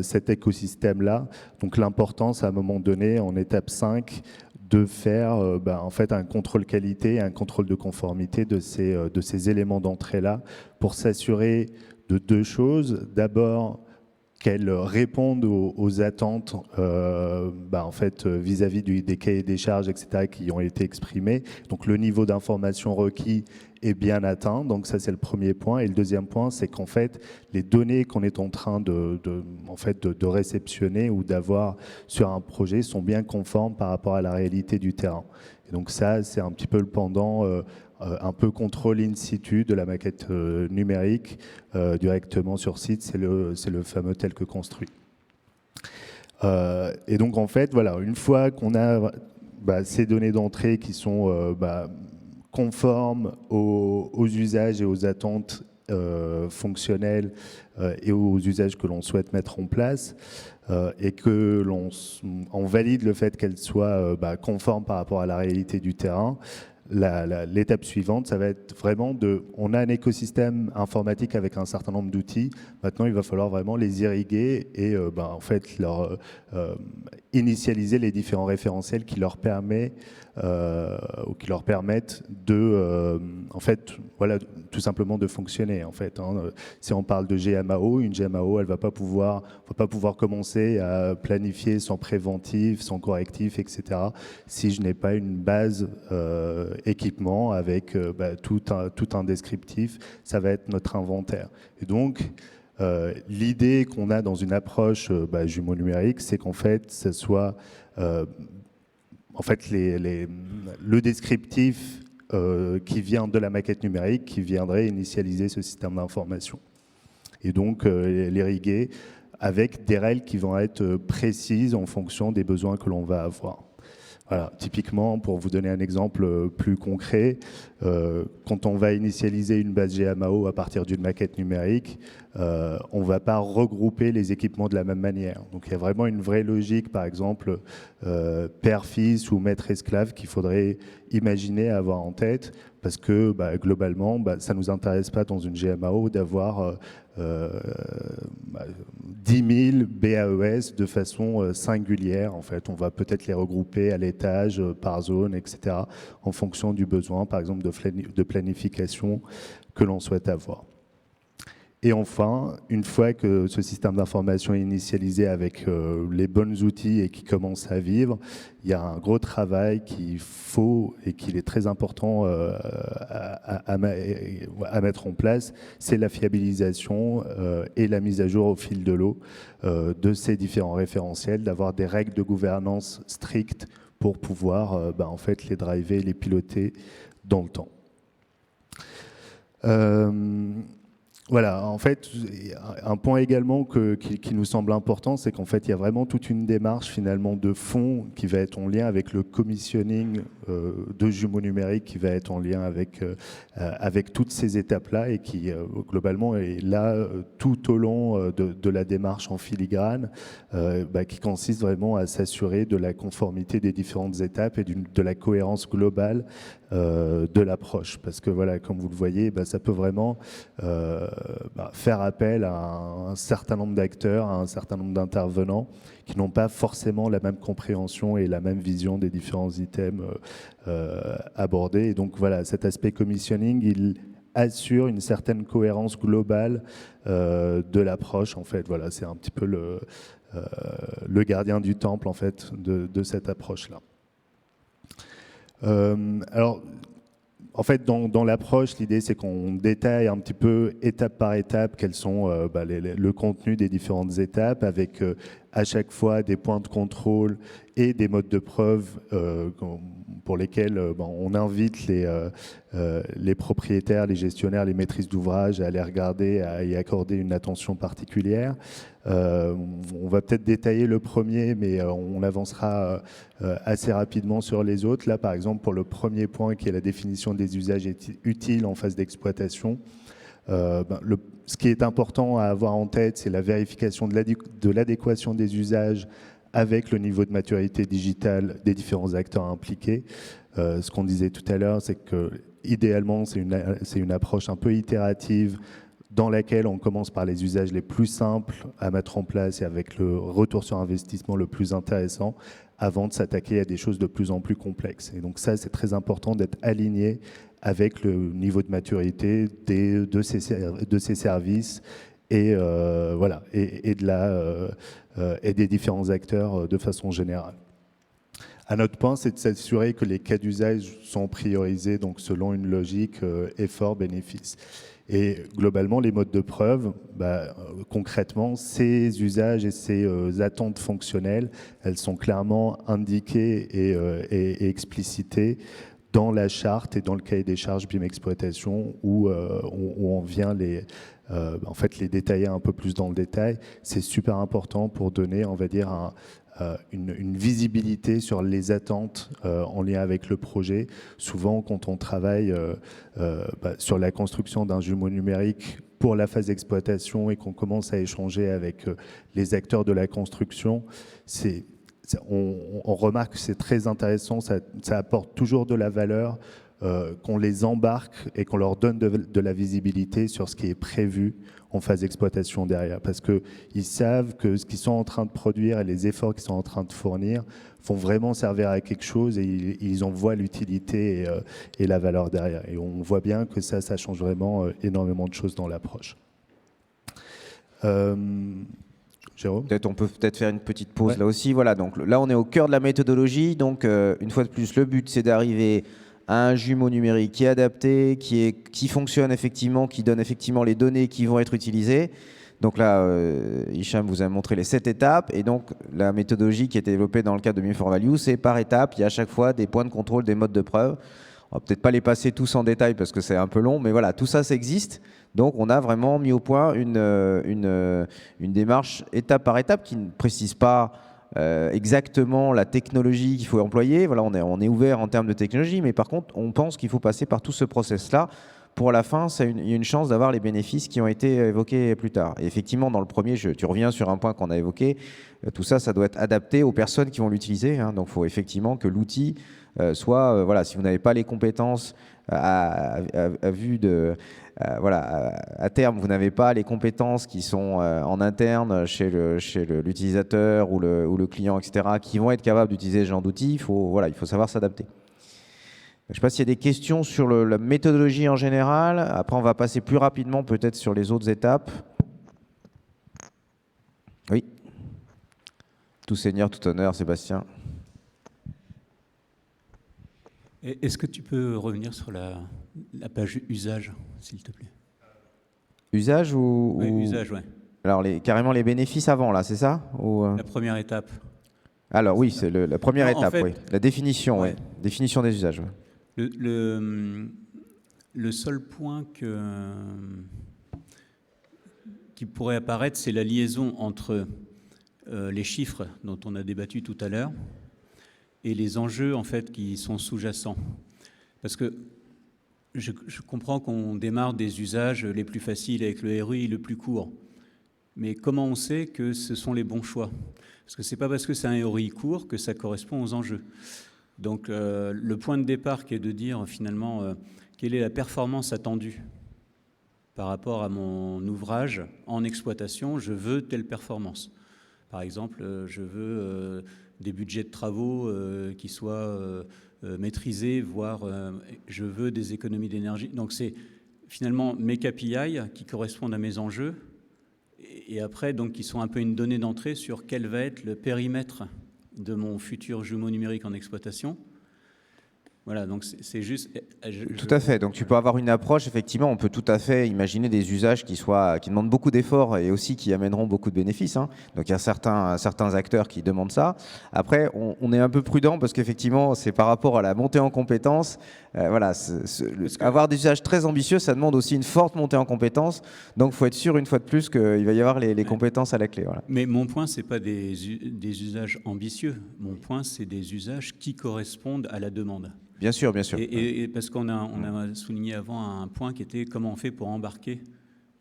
cet écosystème-là. Donc l'importance, à un moment donné, en étape 5, de faire en fait un contrôle qualité, un contrôle de conformité de ces éléments d'entrée-là pour s'assurer de deux choses. D'abord, qu'elles répondent aux attentes en fait, vis-à-vis des cahiers des charges, etc., qui ont été exprimés. Donc le niveau d'information requis est bien atteint, donc ça c'est le premier point. Et le deuxième point, c'est qu'en fait, les données qu'on est en train de réceptionner ou d'avoir sur un projet sont bien conformes par rapport à la réalité du terrain. Et donc ça, c'est un petit peu le pendant un peu contrôle in situ de la maquette numérique directement sur site. C'est le fameux tel que construit. Et donc en fait, voilà, une fois qu'on a ces données d'entrée qui sont conformes aux usages et aux attentes fonctionnelles et aux usages que l'on souhaite mettre en place, et que on valide le fait qu'elles soient conformes par rapport à la réalité du terrain, l'étape suivante, ça va être vraiment on a un écosystème informatique avec un certain nombre d'outils. Maintenant, il va falloir vraiment les irriguer et en fait leur initialiser les différents référentiels qui leur permettent de, en fait, voilà, tout simplement de fonctionner. En fait, hein. Si on parle de GMAO, une GMAO, elle va pas pouvoir commencer à planifier sans préventif, sans correctif, etc. Si je n'ai pas une base équipement avec tout un descriptif, ça va être notre inventaire. Et donc, l'idée qu'on a dans une approche jumeau numérique, c'est qu'en fait, ce soit en fait le descriptif qui vient de la maquette numérique qui viendrait initialiser ce système d'information. Et donc, l'irriguer avec des règles qui vont être précises en fonction des besoins que l'on va avoir. Voilà, typiquement, pour vous donner un exemple plus concret, quand on va initialiser une base GMAO à partir d'une maquette numérique, on ne va pas regrouper les équipements de la même manière. Donc il y a vraiment une vraie logique, par exemple, père-fils ou maître-esclave qu'il faudrait imaginer avoir en tête, parce que globalement, ça ne nous intéresse pas dans une GMAO d'avoir 10 000 BAES de façon singulière. En fait, on va peut-être les regrouper à l'étage, par zone, etc., en fonction du besoin, par exemple, de planification que l'on souhaite avoir. Et enfin, une fois que ce système d'information est initialisé avec les bons outils et qui commence à vivre, il y a un gros travail qu'il faut et qu'il est très important à mettre en place, c'est la fiabilisation et la mise à jour au fil de l'eau de ces différents référentiels, d'avoir des règles de gouvernance strictes pour pouvoir en fait, les driver, les piloter dans le temps. Voilà, en fait, un point également qui nous semble important, c'est qu'en fait, il y a vraiment toute une démarche finalement de fond qui va être en lien avec le commissioning de jumeaux numériques, qui va être en lien avec toutes ces étapes-là et qui globalement est là tout au long de la démarche en filigrane, qui consiste vraiment à s'assurer de la conformité des différentes étapes et de la cohérence globale de l'approche. Parce que voilà, comme vous le voyez, ça peut vraiment faire appel à un certain nombre d'acteurs, à un certain nombre d'intervenants qui n'ont pas forcément la même compréhension et la même vision des différents items abordés. Et donc voilà, cet aspect commissioning, il assure une certaine cohérence globale de l'approche. En fait, voilà, c'est un petit peu le gardien du temple en fait de cette approche-là. Alors, en fait, dans l'approche, l'idée, c'est qu'on détaille un petit peu, étape par étape, quels sont le contenu des différentes étapes, avec à chaque fois des points de contrôle et des modes de preuve pour lesquels on invite les propriétaires, les gestionnaires, les maîtrises d'ouvrage à aller regarder, à y accorder une attention particulière. On va peut-être détailler le premier, mais on avancera assez rapidement sur les autres. Là, par exemple, pour le premier point, qui est la définition des usages utiles en phase d'exploitation, ce qui est important à avoir en tête, c'est la vérification de l'adéquation des usages avec le niveau de maturité digitale des différents acteurs impliqués. Ce qu'on disait tout à l'heure, c'est que idéalement, c'est une approche un peu itérative dans laquelle on commence par les usages les plus simples à mettre en place et avec le retour sur investissement le plus intéressant avant de s'attaquer à des choses de plus en plus complexes. Et donc ça, c'est très important d'être aligné avec le niveau de maturité de ces services et, voilà, et des différents acteurs de façon générale. Un autre point, c'est de s'assurer que les cas d'usage sont priorisés donc selon une logique effort-bénéfice. Et globalement, les modes de preuve, concrètement, ces usages et ces attentes fonctionnelles, elles sont clairement indiquées et explicitées dans la charte et dans le cahier des charges BIM Exploitation où on vient en fait, les détailler un peu plus dans le détail. C'est super important pour donner, on va dire, une visibilité sur les attentes en lien avec le projet. Souvent, quand on travaille sur la construction d'un jumeau numérique pour la phase d'exploitation et qu'on commence à échanger avec les acteurs de la construction, on remarque que c'est très intéressant, ça apporte toujours de la valeur, qu'on les embarque et qu'on leur donne de la visibilité sur ce qui est prévu en phase d'exploitation derrière. Parce qu'ils savent que ce qu'ils sont en train de produire et les efforts qu'ils sont en train de fournir vont vraiment servir à quelque chose et ils en voient l'utilité et la valeur derrière. Et on voit bien que ça change vraiment énormément de choses dans l'approche. Jérôme ? On peut peut-être faire une petite pause là aussi. Voilà, donc là, on est au cœur de la méthodologie. Donc, une fois de plus, le but, c'est d'arriver à un jumeau numérique qui est adapté, qui fonctionne effectivement, qui donne effectivement les données qui vont être utilisées. Donc là, Hicham vous a montré les 7 étapes. Et donc, la méthodologie qui a été développée dans le cadre de BIM4Value, c'est par étapes. Il y a à chaque fois des points de contrôle, des modes de preuve. On va peut-être pas les passer tous en détail parce que c'est un peu long, mais voilà, tout ça, ça existe. Donc, on a vraiment mis au point une démarche étape par étape qui ne précise pas exactement la technologie qu'il faut employer. Voilà, on est ouvert en termes de technologie, mais par contre, on pense qu'il faut passer par tout ce process-là. Pour la fin, il y a une chance d'avoir les bénéfices qui ont été évoqués plus tard. Et effectivement, dans le premier, tu reviens sur un point qu'on a évoqué, tout ça, ça doit être adapté aux personnes qui vont l'utiliser. Hein. Donc, il faut effectivement que l'outil soit, voilà, si vous n'avez pas les compétences à terme, vous n'avez pas les compétences qui sont en interne chez l'utilisateur ou le client, etc., qui vont être capables d'utiliser ce genre d'outils. Il faut savoir s'adapter. Je ne sais pas s'il y a des questions sur la méthodologie en général. Après, on va passer plus rapidement peut-être sur les autres étapes. Oui. Tout seigneur, tout honneur, Sébastien. Est-ce que tu peux revenir sur la page usage, s'il te plaît? Usage ou... Oui, usage, oui. Alors, carrément les bénéfices avant, là, c'est ça ou... La première étape. Alors oui, c'est la première étape, en fait, oui. La définition, ouais. Oui. Définition des usages. Ouais. Le seul point qui pourrait apparaître, c'est la liaison entre les chiffres dont on a débattu tout à l'heure et les enjeux en fait qui sont sous-jacents. Parce que je comprends qu'on démarre des usages les plus faciles avec le ROI le plus court. Mais comment on sait que ce sont les bons choix? Parce que ce n'est pas parce que c'est un ROI court que ça correspond aux enjeux. Donc le point de départ qui est de dire finalement quelle est la performance attendue par rapport à mon ouvrage en exploitation, je veux telle performance. Par exemple, je veux des budgets de travaux qui soient maîtrisés, voire je veux des économies d'énergie. Donc c'est finalement mes KPI qui correspondent à mes enjeux et après donc qui sont un peu une donnée d'entrée sur quel va être le périmètre de mon futur jumeau numérique en exploitation. Voilà, donc c'est juste... Tout à fait. Donc tu peux avoir une approche, effectivement, on peut tout à fait imaginer des usages qui demandent beaucoup d'efforts et aussi qui amèneront beaucoup de bénéfices. Hein. Donc il y a certains acteurs qui demandent ça. Après, on est un peu prudent parce qu'effectivement, c'est par rapport à la montée en compétences. Avoir des usages très ambitieux, ça demande aussi une forte montée en compétences. Donc il faut être sûr, une fois de plus, qu'il va y avoir les compétences à la clé. Voilà. Mais mon point, ce n'est pas des usages ambitieux. Mon point, c'est des usages qui correspondent à la demande. Bien sûr, bien sûr. Et parce qu'on a souligné avant un point qui était comment on fait pour embarquer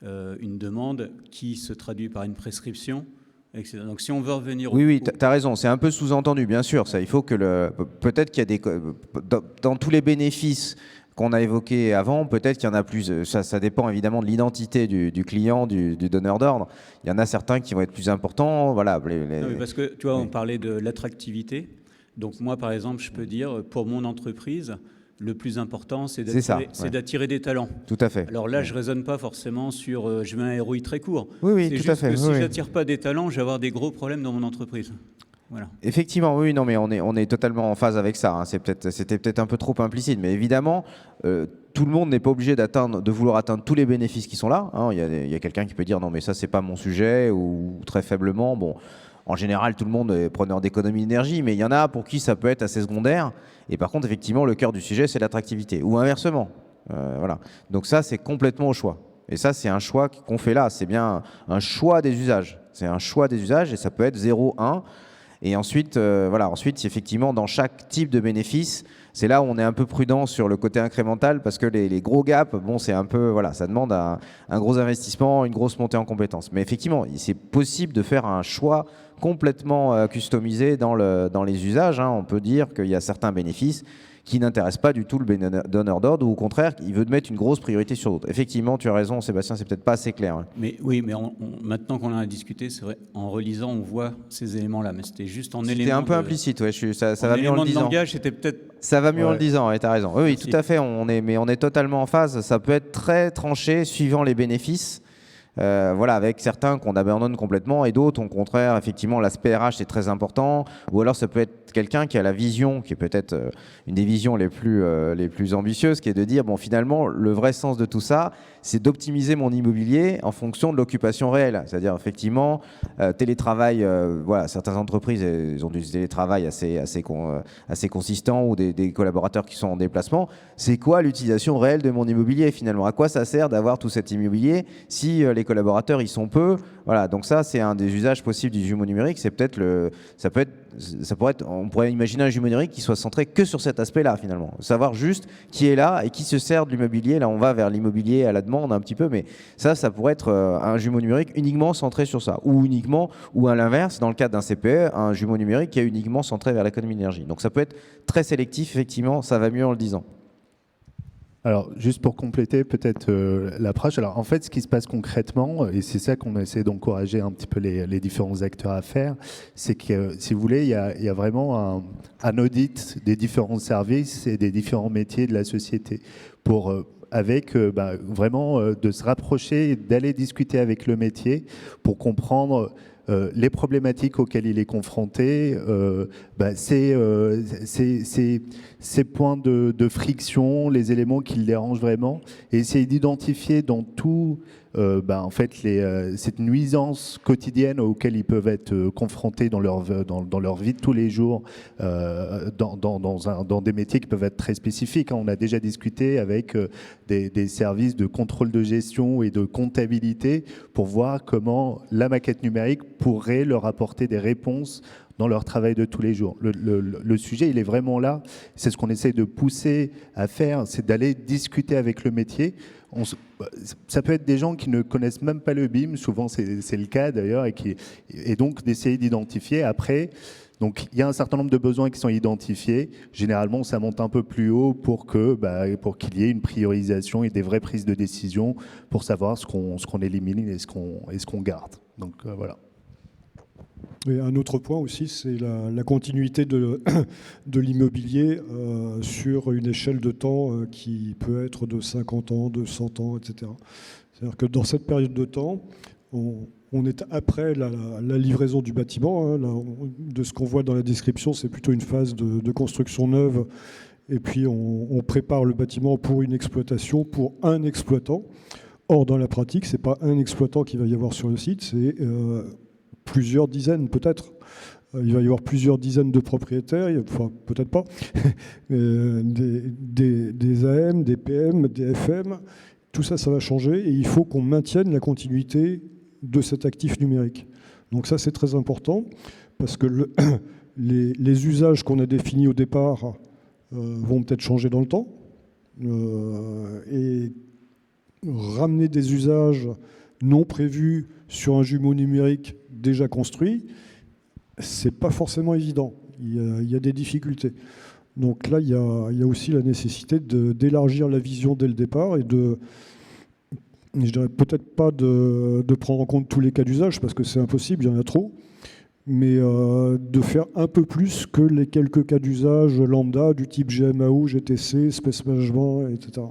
une demande qui se traduit par une prescription, etc. Donc si on veut revenir... Oui, tu as raison, c'est un peu sous-entendu, bien sûr. Ça, il faut que peut-être qu'il y a dans tous les bénéfices qu'on a évoqués avant, peut-être qu'il y en a plus. Ça dépend évidemment de l'identité du client, du donneur d'ordre. Il y en a certains qui vont être plus importants. Voilà, non, parce que tu vois, on parlait de l'attractivité. Donc moi, par exemple, je peux dire, pour mon entreprise, le plus important, c'est d'attirer des talents. Tout à fait. Alors là, je ne raisonne pas forcément sur je veux un ROI très court. Oui, c'est tout juste à fait. Que si je n'attire pas des talents, je vais avoir des gros problèmes dans mon entreprise. Voilà. Effectivement, oui, non, mais on est totalement en phase avec ça. Hein. C'était peut-être un peu trop implicite, mais évidemment, tout le monde n'est pas obligé de vouloir atteindre tous les bénéfices qui sont là. Hein. Il y a quelqu'un qui peut dire non, mais ça, c'est pas mon sujet, ou très faiblement. Bon. En général, tout le monde est preneur d'économie d'énergie, mais il y en a pour qui ça peut être assez secondaire. Et par contre, effectivement, le cœur du sujet, c'est l'attractivité. Ou inversement. Voilà. Donc ça, c'est complètement au choix. Et ça, c'est un choix qu'on fait là. C'est bien un choix des usages. C'est un choix des usages et ça peut être 0, 1. Et ensuite, voilà, ensuite, effectivement, dans chaque type de bénéfice, c'est là où on est un peu prudent sur le côté incrémental parce que les gros gaps, bon, c'est un peu, voilà, ça demande un gros investissement, une grosse montée en compétences. Mais effectivement, c'est possible de faire un choix complètement customisé dans les usages. Hein. On peut dire qu'il y a certains bénéfices qui n'intéressent pas du tout le donneur d'ordre ou au contraire, il veut mettre une grosse priorité sur d'autres. Effectivement, tu as raison, Sébastien, c'est peut-être pas assez clair. Hein. Mais oui, mais maintenant qu'on en a discuté, c'est vrai, en relisant, on voit ces éléments-là, mais c'était juste en élément. C'était un peu implicite, ouais, ça va mieux en le disant. Langage, c'était peut-être. Ça va mieux en le disant, ouais, tu as raison. Oui, Merci. Tout à fait, mais on est totalement en phase. Ça peut être très tranché suivant les bénéfices. Voilà, avec certains qu'on abandonne complètement et d'autres, au contraire, effectivement, l'aspect RH c'est très important. Ou alors ça peut être quelqu'un qui a la vision, qui est peut-être une des visions les plus ambitieuses, qui est de dire bon, finalement, le vrai sens de tout ça, c'est d'optimiser mon immobilier en fonction de l'occupation réelle. C'est-à-dire effectivement, télétravail. Voilà, certaines entreprises elles ont du télétravail assez consistant ou des collaborateurs qui sont en déplacement. C'est quoi l'utilisation réelle de mon immobilier finalement? À quoi ça sert d'avoir tout cet immobilier si les collaborateurs ils sont peu? Voilà, donc ça c'est un des usages possibles du jumeau numérique. C'est peut-être on pourrait imaginer un jumeau numérique qui soit centré que sur cet aspect-là finalement, savoir juste qui est là et qui se sert de l'immobilier. Là on va vers l'immobilier à la demande un petit peu, mais ça pourrait être un jumeau numérique uniquement centré sur ça, ou à l'inverse dans le cadre d'un CPE, un jumeau numérique qui est uniquement centré vers l'économie d'énergie. Donc ça peut être très sélectif effectivement, ça va mieux en le disant. Alors, juste pour compléter peut-être l'approche, alors en fait, ce qui se passe concrètement, et c'est ça qu'on essaie d'encourager un petit peu les différents acteurs à faire, c'est que, si vous voulez, il y a vraiment un audit des différents services et des différents métiers de la société pour vraiment de se rapprocher et d'aller discuter avec le métier pour comprendre les problématiques auxquelles il est confronté, ces points de friction, les éléments qui le dérangent vraiment, et essayer d'identifier dans tout en fait cette nuisance quotidienne auxquelles ils peuvent être confrontés dans leur vie de tous les jours, dans des métiers qui peuvent être très spécifiques. On a déjà discuté avec des services de contrôle de gestion et de comptabilité pour voir comment la maquette numérique pourrait leur apporter des réponses dans leur travail de tous les jours. Le sujet, il est vraiment là. C'est ce qu'on essaie de pousser à faire, c'est d'aller discuter avec le métier. Ça peut être des gens qui ne connaissent même pas le BIM, souvent c'est le cas d'ailleurs, et donc d'essayer d'identifier après. Donc il y a un certain nombre de besoins qui sont identifiés. Généralement, ça monte un peu plus haut pour qu'il y ait une priorisation et des vraies prises de décision pour savoir ce qu'on élimine et ce qu'on garde. Donc voilà. Et un autre point aussi, c'est la continuité de l'immobilier sur une échelle de temps qui peut être de 50 ans, de 100 ans, etc. C'est-à-dire que dans cette période de temps, on est après la livraison du bâtiment. Hein, de ce qu'on voit dans la description, c'est plutôt une phase de construction neuve. Et puis on prépare le bâtiment pour une exploitation, pour un exploitant. Or, dans la pratique, ce n'est pas un exploitant qu'il va y avoir sur le site, c'est plusieurs dizaines peut-être. Il va y avoir plusieurs dizaines de propriétaires, enfin peut-être pas, des AM, des PM, des FM. Tout ça, ça va changer et il faut qu'on maintienne la continuité de cet actif numérique. Donc ça, c'est très important parce que les usages qu'on a définis au départ vont peut-être changer dans le temps. Et ramener des usages non prévus sur un jumeau numérique déjà construit, c'est pas forcément évident. Il y a des difficultés. Donc là, il y a aussi la nécessité d'élargir la vision dès le départ et je dirais peut-être pas de prendre en compte tous les cas d'usage parce que c'est impossible, il y en a trop, mais de faire un peu plus que les quelques cas d'usage lambda du type GMAO, GTC, Space Management, etc.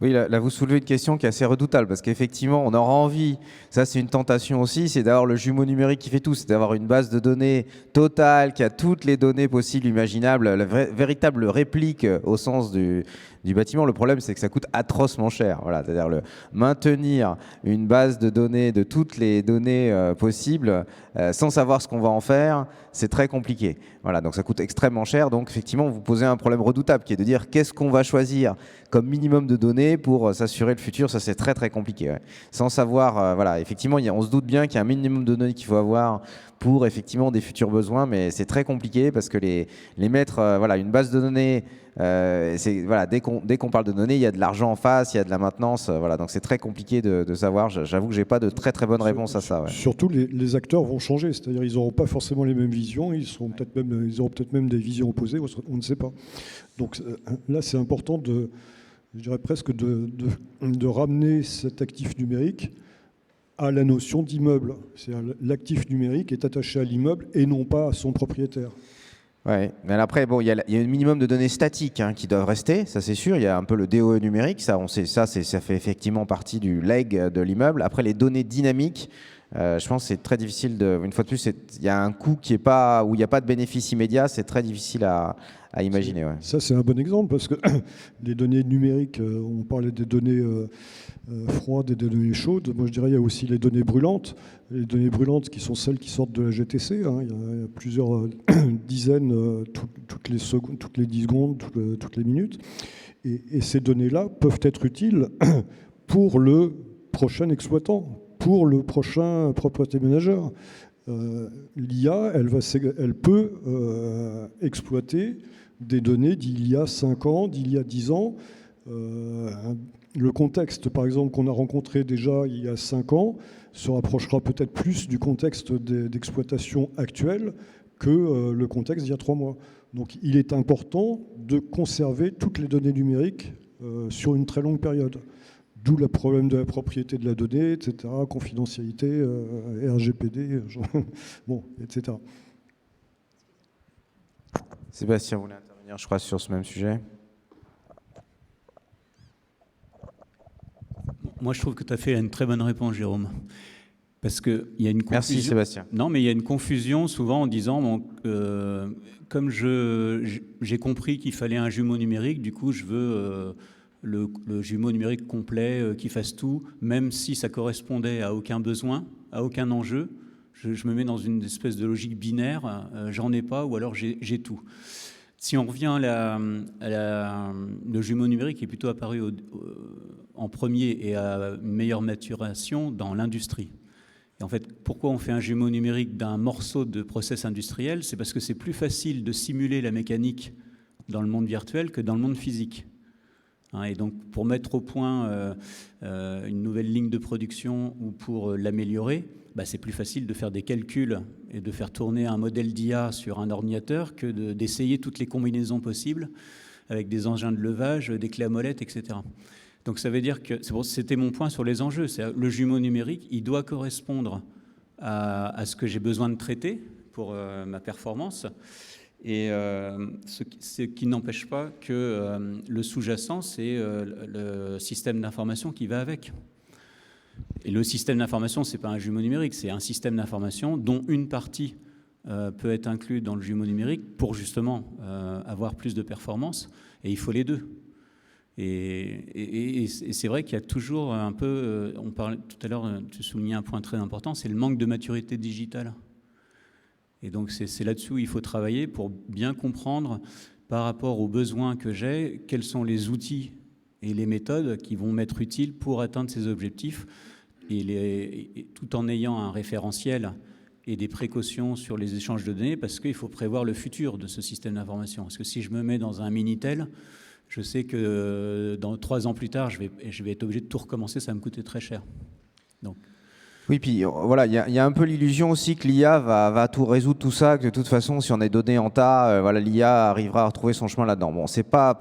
Oui, là, vous soulevez une question qui est assez redoutable parce qu'effectivement, on aura envie, ça c'est une tentation aussi, c'est d'avoir le jumeau numérique qui fait tout, c'est d'avoir une base de données totale qui a toutes les données possibles, imaginables, la véritable réplique au sens du du bâtiment. Le problème, c'est que ça coûte atrocement cher. Voilà, c'est-à-dire maintenir une base de données de toutes les données possibles sans savoir ce qu'on va en faire, c'est très compliqué. Voilà, donc ça coûte extrêmement cher. Donc effectivement, vous posez un problème redoutable qui est de dire qu'est-ce qu'on va choisir comme minimum de données pour s'assurer le futur. Ça, c'est très très compliqué. Ouais. Sans savoir, voilà, effectivement, on se doute bien qu'il y a un minimum de données qu'il faut avoir pour effectivement des futurs besoins, mais c'est très compliqué parce que les mettre, voilà, une base de données, voilà, dès qu'on parle de données, il y a de l'argent en face, il y a de la maintenance, voilà, donc c'est très compliqué de savoir. J'avoue que j'ai pas de très très bonne réponse à ça. Ouais. Surtout, les acteurs vont changer, c'est-à-dire ils n'auront pas forcément les mêmes visions, ils auront peut-être même des visions opposées, on ne sait pas. Donc là, c'est important je dirais presque de ramener cet actif numérique à la notion d'immeuble. L'actif numérique est attaché à l'immeuble et non pas à son propriétaire. Ouais, mais après, bon, il y a un minimum de données statiques qui doivent rester, ça c'est sûr. Il y a un peu le DOE numérique, ça, on sait, ça fait effectivement partie du leg de l'immeuble. Après, les données dynamiques, je pense que c'est très difficile une fois de plus, il y a un coût qui est pas, où il n'y a pas de bénéfice immédiat, c'est très difficile à imaginer. Ouais. Ça, c'est un bon exemple parce que les données numériques, on parlait des données froides et des données chaudes. Moi, je dirais qu'il y a aussi les données brûlantes. Les données brûlantes qui sont celles qui sortent de la GTC. Hein. Il y a plusieurs dizaines toutes les secondes, toutes les 10 secondes, toutes les minutes. Et ces données-là peuvent être utiles pour le prochain exploitant, pour le prochain property manager. L'IA, elle peut exploiter des données d'il y a 5 ans, d'il y a 10 ans. Le contexte, par exemple, qu'on a rencontré déjà il y a 5 ans, se rapprochera peut-être plus du contexte d'exploitation actuel que le contexte d'il y a 3 mois. Donc il est important de conserver toutes les données numériques sur une très longue période. D'où le problème de la propriété de la donnée, etc., confidentialité, RGPD, bon, etc. Sébastien voulait intervenir, je crois, sur ce même sujet. Moi, je trouve que tu as fait une très bonne réponse, Jérôme. Parce qu'il y a une confusion. Merci, Sébastien. Non, mais il y a une confusion souvent en disant, comme j'ai compris qu'il fallait un jumeau numérique, du coup, je veux le jumeau numérique complet qui fasse tout, même si ça correspondait à aucun besoin, à aucun enjeu. Je me mets dans une espèce de logique binaire, j'en ai pas ou alors j'ai tout. Si on revient le jumeau numérique est plutôt apparu en premier et à une meilleure maturation dans l'industrie. Et en fait, pourquoi on fait un jumeau numérique d'un morceau de process industriel? C'est parce que c'est plus facile de simuler la mécanique dans le monde virtuel que dans le monde physique. Et donc, pour mettre au point une nouvelle ligne de production ou pour l'améliorer, c'est plus facile de faire des calculs et de faire tourner un modèle d'IA sur un ordinateur que d'essayer toutes les combinaisons possibles avec des engins de levage, des clés à molette, etc. Donc ça veut dire que, c'était mon point sur les enjeux, le jumeau numérique, il doit correspondre à ce que j'ai besoin de traiter pour ma performance, et ce qui n'empêche pas que le sous-jacent, c'est le système d'information qui va avec. Et le système d'information, ce n'est pas un jumeau numérique, c'est un système d'information dont une partie peut être inclue dans le jumeau numérique pour justement avoir plus de performance, et il faut les deux. Et c'est vrai qu'il y a toujours un peu, on parlait tout à l'heure, tu soulignais un point très important, c'est le manque de maturité digitale. Et donc c'est là-dessus où il faut travailler pour bien comprendre par rapport aux besoins que j'ai, quels sont les outils et les méthodes qui vont m'être utiles pour atteindre ces objectifs, et tout en ayant un référentiel et des précautions sur les échanges de données, parce qu'il faut prévoir le futur de ce système d'information. Parce que si je me mets dans un Minitel, je sais que dans 3 ans plus tard, je vais être obligé de tout recommencer, ça va me coûter très cher. Donc. Oui, puis voilà, il y a un peu l'illusion aussi que l'IA va tout résoudre tout ça, que de toute façon, si on est donné en tas, voilà, l'IA arrivera à retrouver son chemin là-dedans. Bon, c'est pas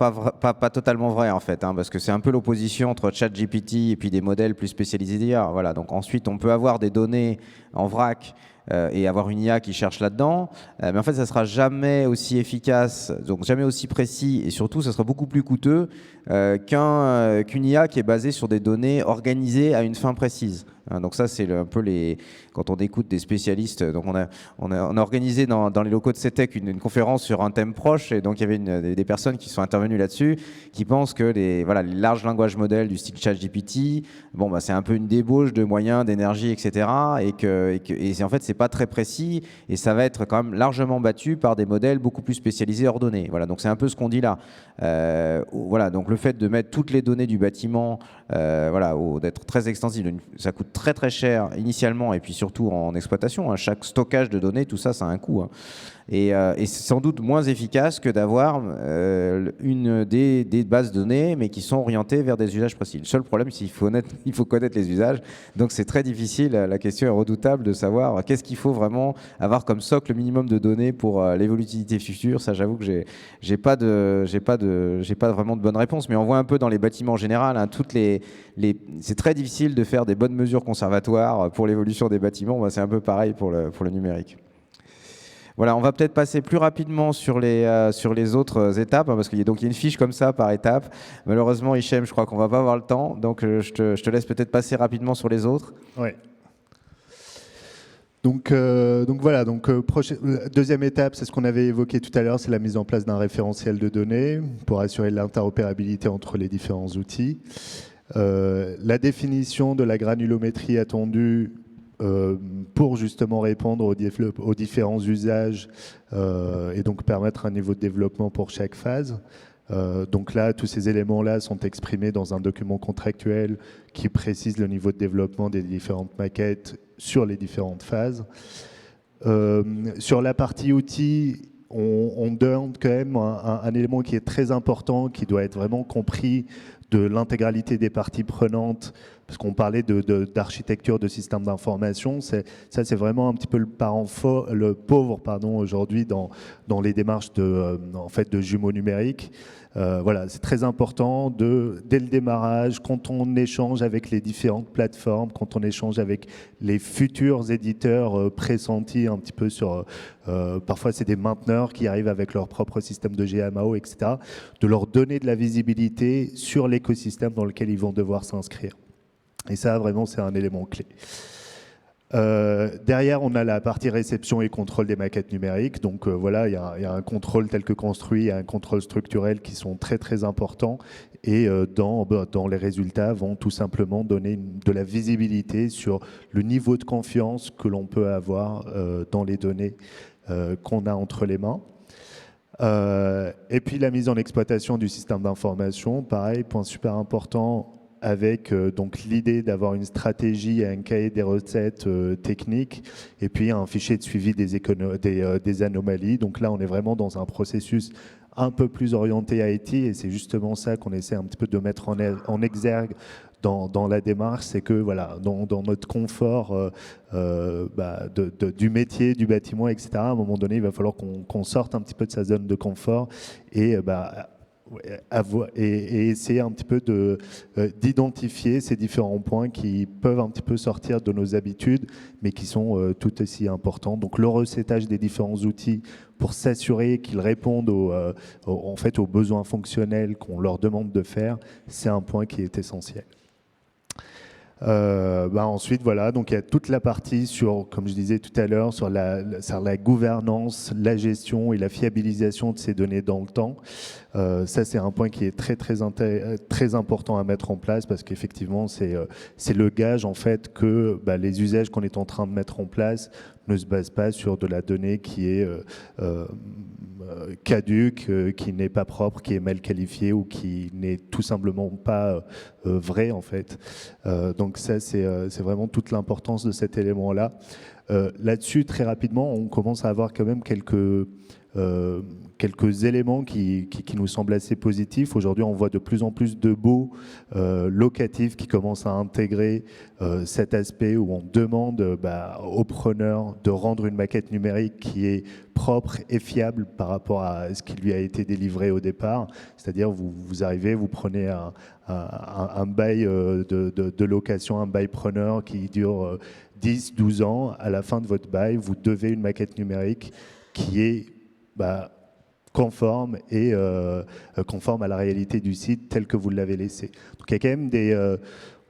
totalement vrai en fait, parce que c'est un peu l'opposition entre ChatGPT et puis des modèles plus spécialisés d'IA. Voilà, donc ensuite, on peut avoir des données en vrac et avoir une IA qui cherche là-dedans, mais en fait, ça sera jamais aussi efficace, donc jamais aussi précis, et surtout, ça sera beaucoup plus coûteux qu'une IA qui est basée sur des données organisées à une fin précise. Hein, donc ça, c'est un peu quand on écoute des spécialistes. Donc on a organisé dans les locaux de CETEC une conférence sur un thème proche, et donc il y avait des personnes qui sont intervenues là-dessus, qui pensent que les larges langages modèles du style ChatGPT, c'est un peu une débauche de moyens, d'énergie, etc. Et en fait, c'est pas très précis, et ça va être quand même largement battu par des modèles beaucoup plus spécialisés, ordonnés. Voilà, donc c'est un peu ce qu'on dit là. Donc le fait de mettre toutes les données du bâtiment, d'être très extensible, ça coûte très très cher initialement, et puis surtout en exploitation. Hein. Chaque stockage de données, tout ça, ça a un coût. Hein. Et c'est sans doute moins efficace que d'avoir des bases de données, mais qui sont orientées vers des usages précis. Le seul problème, c'est qu'il faut connaître les usages. Donc c'est très difficile, la question est redoutable de savoir qu'est-ce qu'il faut vraiment avoir comme socle minimum de données pour l'évolutivité future. Ça, j'avoue que j'ai pas vraiment de bonne réponse, mais on voit un peu dans les bâtiments en général, hein, c'est très difficile de faire des bonnes mesures conservatoires pour l'évolution des bâtiments. C'est un peu pareil pour le numérique. Voilà, on va peut-être passer plus rapidement sur les autres étapes, hein, parce qu'il y a une fiche comme ça par étape. Malheureusement, Hichem, je crois qu'on va pas avoir le temps, donc je te laisse peut-être passer rapidement sur les autres. Ouais. Donc voilà, deuxième étape, c'est ce qu'on avait évoqué tout à l'heure, c'est la mise en place d'un référentiel de données pour assurer l'interopérabilité entre les différents outils. La définition de la granulométrie attendue pour justement répondre aux différents usages et donc permettre un niveau de développement pour chaque phase. Donc là, tous ces éléments-là sont exprimés dans un document contractuel qui précise le niveau de développement des différentes maquettes sur les différentes phases. Sur la partie outils, on donne quand même un élément qui est très important, qui doit être vraiment compris de l'intégralité des parties prenantes, parce qu'on parlait d'architecture de système d'information. Ça, c'est vraiment un petit peu le pauvre aujourd'hui dans les démarches de jumeaux numériques. Voilà, c'est très important dès le démarrage, quand on échange avec les différentes plateformes, quand on échange avec les futurs éditeurs pressentis un petit peu sur... parfois, c'est des mainteneurs qui arrivent avec leur propre système de GMAO, etc., de leur donner de la visibilité sur l'écosystème dans lequel ils vont devoir s'inscrire. Et ça, vraiment, c'est un élément clé. Derrière, on a la partie réception et contrôle des maquettes numériques. Donc voilà, il y a un contrôle tel que construit, il y a un contrôle structurel qui sont très très importants et dans les résultats vont tout simplement donner de la visibilité sur le niveau de confiance que l'on peut avoir dans les données qu'on a entre les mains. Et puis la mise en exploitation du système d'information, pareil, point super important, avec donc l'idée d'avoir une stratégie et un cahier des recettes techniques, et puis un fichier de suivi des anomalies. Donc là, on est vraiment dans un processus un peu plus orienté IT, et c'est justement ça qu'on essaie un petit peu de mettre en exergue dans la démarche, c'est que voilà, dans notre confort du métier, du bâtiment, etc., à un moment donné, il va falloir qu'on sorte un petit peu de sa zone de confort et essayer un petit peu d'identifier ces différents points qui peuvent un petit peu sortir de nos habitudes, mais qui sont tout aussi importants. Donc le recettage des différents outils pour s'assurer qu'ils répondent aux besoins fonctionnels qu'on leur demande de faire, c'est un point qui est essentiel. Ensuite, voilà, donc il y a toute la partie sur, comme je disais tout à l'heure, sur la gouvernance, la gestion et la fiabilisation de ces données dans le temps. Ça, c'est un point qui est très important à mettre en place, parce qu'effectivement, c'est le gage en fait que les usages qu'on est en train de mettre en place ne se basent pas sur de la donnée qui est caduque, qui n'est pas propre, qui est mal qualifiée ou qui n'est tout simplement pas vraie en fait. Donc ça, c'est vraiment toute l'importance de cet élément-là. Là-dessus, très rapidement, on commence à avoir quand même quelques éléments qui nous semblent assez positifs. Aujourd'hui, on voit de plus en plus de baux locatifs qui commencent à intégrer cet aspect où on demande au preneur de rendre une maquette numérique qui est propre et fiable par rapport à ce qui lui a été délivré au départ. C'est-à-dire, vous arrivez, vous prenez un bail de location, un bail preneur qui dure 10, 12 ans. À la fin de votre bail, vous devez une maquette numérique qui est conforme conforme à la réalité du site tel que vous l'avez laissé. Donc il y a quand même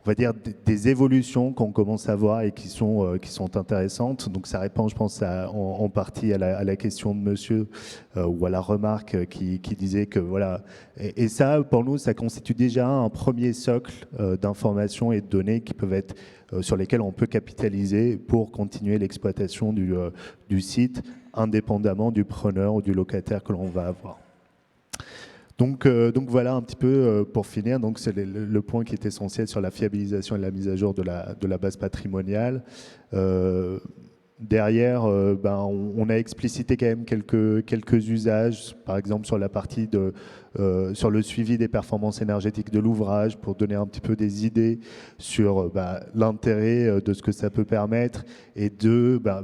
on va dire, des évolutions qu'on commence à voir et qui sont intéressantes. Donc ça répond, je pense, en partie à la question de monsieur ou à la remarque qui disait que voilà. Et ça, pour nous, ça constitue déjà un premier socle d'informations et de données qui peuvent être sur lesquelles on peut capitaliser pour continuer l'exploitation du site, indépendamment du preneur ou du locataire que l'on va avoir. Donc voilà un petit peu pour finir. Donc c'est le point qui est essentiel sur la fiabilisation et la mise à jour de la base patrimoniale. Derrière, on a explicité quand même quelques usages, par exemple sur la partie sur le suivi des performances énergétiques de l'ouvrage, pour donner un petit peu des idées sur l'intérêt de ce que ça peut permettre, et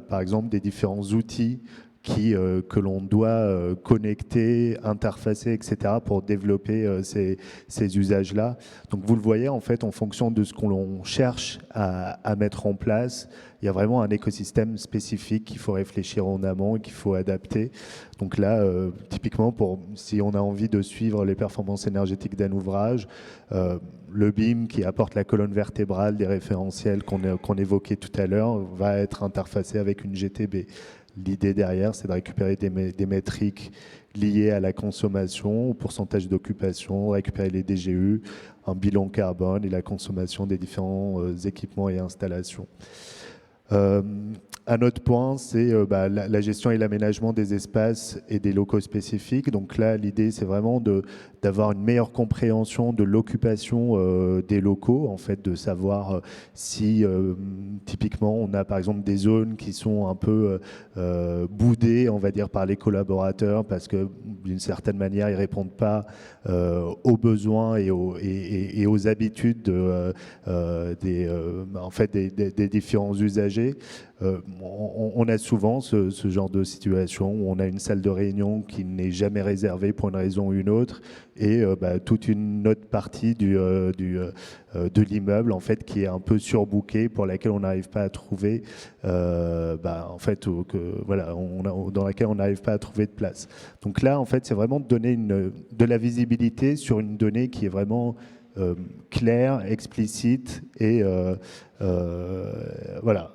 par exemple, des différents outils que l'on doit connecter, interfacer, etc. pour développer ces usages-là. Donc vous le voyez, en fait, en fonction de ce qu'on cherche à mettre en place, il y a vraiment un écosystème spécifique qu'il faut réfléchir en amont et qu'il faut adapter. Donc là, typiquement, si on a envie de suivre les performances énergétiques d'un ouvrage, le BIM qui apporte la colonne vertébrale des référentiels qu'on évoquait tout à l'heure va être interfacé avec une GTB. L'idée derrière, c'est de récupérer des métriques liées à la consommation, au pourcentage d'occupation, récupérer les DGU, un bilan carbone et la consommation des différents équipements et installations. Un autre point, c'est la gestion et l'aménagement des espaces et des locaux spécifiques. Donc là, l'idée, c'est vraiment d'avoir une meilleure compréhension de l'occupation des locaux, en fait, de savoir si, typiquement, on a par exemple des zones qui sont un peu boudées, on va dire, par les collaborateurs, parce que d'une certaine manière, ils répondent pas aux besoins et aux habitudes des différents usagers. On a souvent ce genre de situation où on a une salle de réunion qui n'est jamais réservée pour une raison ou une autre, et toute une autre partie de l'immeuble, en fait, qui est un peu surbookée, pour laquelle on n'arrive pas à trouver dans laquelle on n'arrive pas à trouver de place. Donc là, en fait, c'est vraiment de donner de la visibilité sur une donnée qui est vraiment claire, explicite et voilà.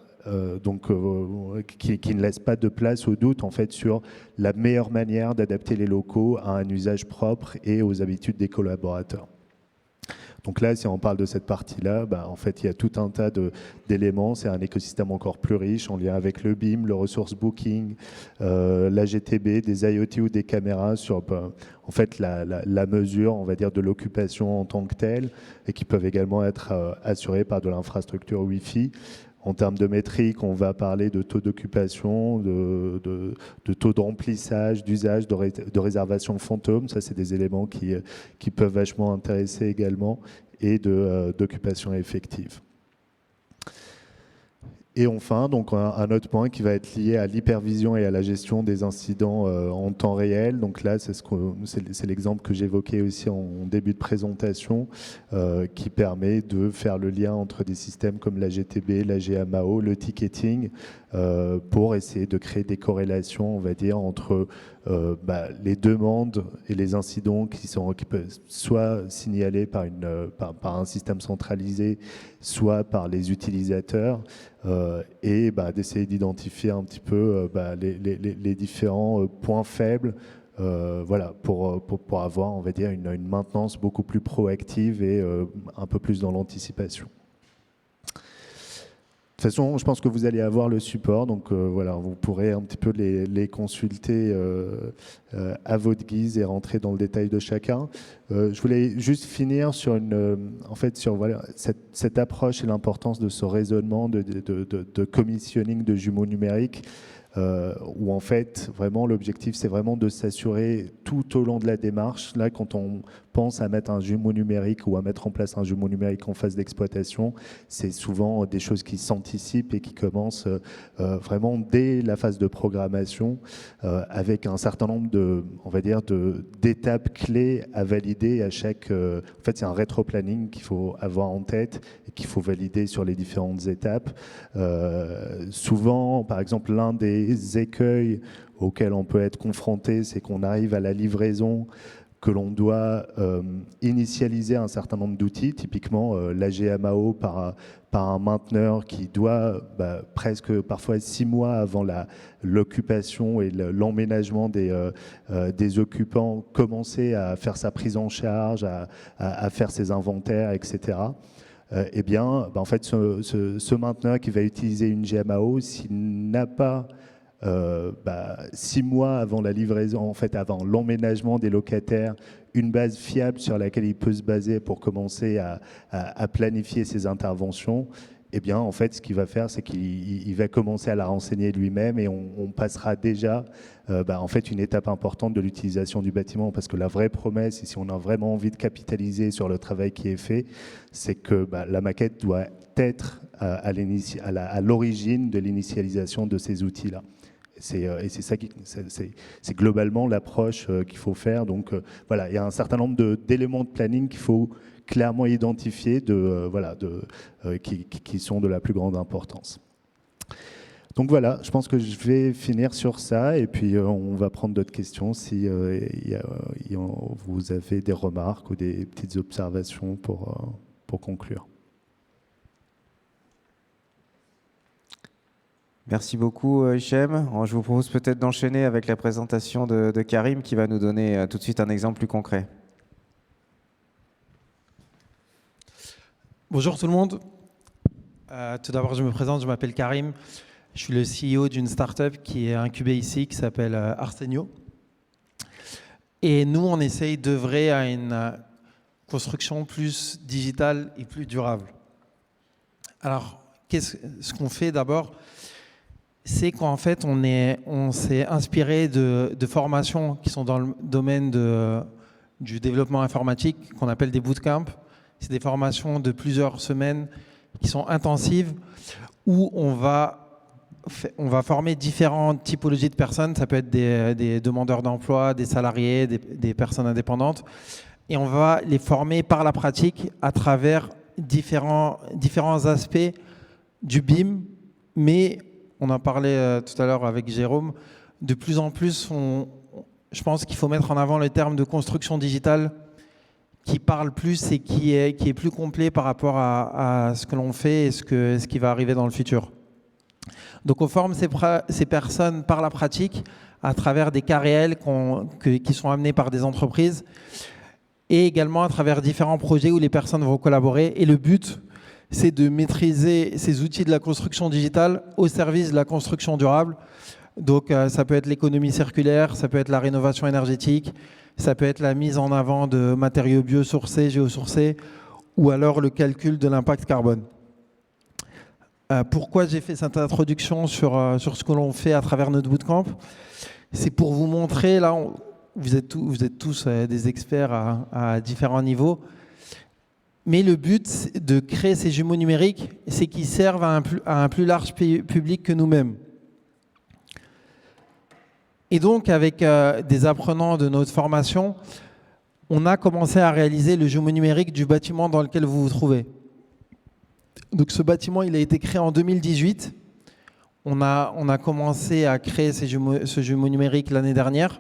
Qui ne laisse pas de place au doute, en fait, sur la meilleure manière d'adapter les locaux à un usage propre et aux habitudes des collaborateurs. Donc là, si on parle de cette partie-là, en fait, il y a tout un tas d'éléments. C'est un écosystème encore plus riche en lien avec le BIM, le resource booking, la GTB, des IoT ou des caméras sur en fait, la mesure, on va dire, de l'occupation en tant que telle, et qui peuvent également être assurées par de l'infrastructure Wi-Fi. En termes de métriques, on va parler de taux d'occupation, de taux de remplissage, d'usage, de réservation fantôme. Ça, c'est des éléments qui peuvent vachement intéresser également, et d'occupation effective. Et enfin, donc un autre point qui va être lié à l'hypervision et à la gestion des incidents en temps réel. Donc là, c'est l'exemple que j'évoquais aussi en début de présentation, qui permet de faire le lien entre des systèmes comme la GTB, la GMAO, le ticketing, pour essayer de créer des corrélations, on va dire, entre les demandes et les incidents qui peuvent soit signalés par un système centralisé, soit par les utilisateurs, et d'essayer d'identifier un petit peu les différents points faibles, pour avoir, on va dire, une maintenance beaucoup plus proactive et un peu plus dans l'anticipation. De toute façon, je pense que vous allez avoir le support, donc vous pourrez un petit peu les consulter à votre guise et rentrer dans le détail de chacun. Je voulais juste finir sur cette approche et l'importance de ce raisonnement de commissioning de jumeaux numériques, où en fait, vraiment, l'objectif, c'est vraiment de s'assurer tout au long de la démarche. Là, quand on pense à mettre un jumeau numérique ou à mettre en place un jumeau numérique en phase d'exploitation, c'est souvent des choses qui s'anticipent et qui commencent vraiment dès la phase de programmation, avec un certain nombre d'étapes clés à valider à chaque... en fait, c'est un rétro-planning qu'il faut avoir en tête et qu'il faut valider sur les différentes étapes. Souvent, par exemple, l'un des écueils auxquels on peut être confronté, c'est qu'on arrive à la livraison que l'on doit initialiser un certain nombre d'outils, typiquement la GMAO par un mainteneur qui doit presque parfois 6 mois avant l'occupation et l'emménagement des occupants commencer à faire sa prise en charge, à faire ses inventaires, etc. Eh bien, en fait, ce mainteneur qui va utiliser une GMAO, s'il n'a pas 6 mois avant la livraison, en fait, avant l'emménagement des locataires, une base fiable sur laquelle il peut se baser pour commencer à planifier ses interventions, eh bien, en fait, ce qu'il va faire, c'est qu'il va commencer à la renseigner lui-même et on passera déjà en fait, une étape importante de l'utilisation du bâtiment, parce que la vraie promesse, et si on a vraiment envie de capitaliser sur le travail qui est fait, c'est que la maquette doit être à l'origine de l'initialisation de ces outils-là. Et c'est ça c'est globalement l'approche qu'il faut faire. Donc voilà, il y a un certain nombre d'éléments de planning qu'il faut clairement identifier qui sont de la plus grande importance. Donc voilà, je pense que je vais finir sur ça et puis on va prendre d'autres questions si vous avez des remarques ou des petites observations pour conclure. Merci beaucoup Hichem. Je vous propose peut-être d'enchaîner avec la présentation de Karim qui va nous donner tout de suite un exemple plus concret. Bonjour tout le monde. Tout d'abord, je me présente, je m'appelle Karim. Je suis le CEO d'une start-up qui est incubée ici, qui s'appelle Arsenio. Et nous, on essaye d'œuvrer à une construction plus digitale et plus durable. Alors, ce qu'on fait d'abord, c'est qu'en fait, on s'est inspiré de formations qui sont dans le domaine du développement informatique, qu'on appelle des bootcamps. C'est des formations de plusieurs semaines qui sont intensives, où on va former différentes typologies de personnes. Ça peut être des demandeurs d'emploi, des salariés, des personnes indépendantes. Et on va les former par la pratique à travers différents aspects du BIM, mais on en parlait tout à l'heure avec Jérôme, de plus en plus, je pense qu'il faut mettre en avant le terme de construction digitale qui parle plus et qui est plus complet par rapport à ce que l'on fait et ce qui va arriver dans le futur. Donc on forme ces personnes par la pratique à travers des cas réels qui sont amenés par des entreprises et également à travers différents projets où les personnes vont collaborer. Et le but, c'est de maîtriser ces outils de la construction digitale au service de la construction durable. Donc ça peut être l'économie circulaire, ça peut être la rénovation énergétique, ça peut être la mise en avant de matériaux biosourcés, géosourcés, ou alors le calcul de l'impact carbone. Pourquoi j'ai fait cette introduction sur ce que l'on fait à travers notre bootcamp? C'est pour vous montrer, là, vous êtes tous des experts à différents niveaux, mais le but de créer ces jumeaux numériques, c'est qu'ils servent à un plus large public que nous-mêmes. Et donc, avec des apprenants de notre formation, on a commencé à réaliser le jumeau numérique du bâtiment dans lequel vous vous trouvez. Donc, ce bâtiment, il a été créé en 2018. On a commencé à créer ce jumeau numérique l'année dernière.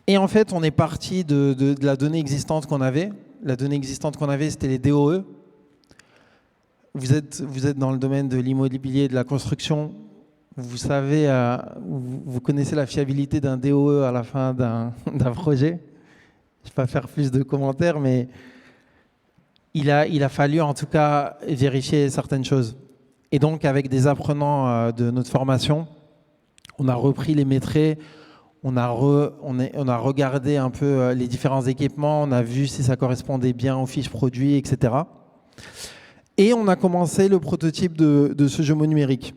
Et en fait, on est parti de la donnée existante qu'on avait. La donnée existante qu'on avait, c'était les DOE. Vous êtes dans le domaine de l'immobilier et de la construction. Vous savez, vous connaissez la fiabilité d'un DOE à la fin d'un projet. Je ne vais pas faire plus de commentaires, mais il a fallu en tout cas vérifier certaines choses. Et donc, avec des apprenants de notre formation, on a repris les métrés, on a regardé un peu les différents équipements, on a vu si ça correspondait bien aux fiches produits, etc. Et on a commencé le prototype de ce jumeau numérique.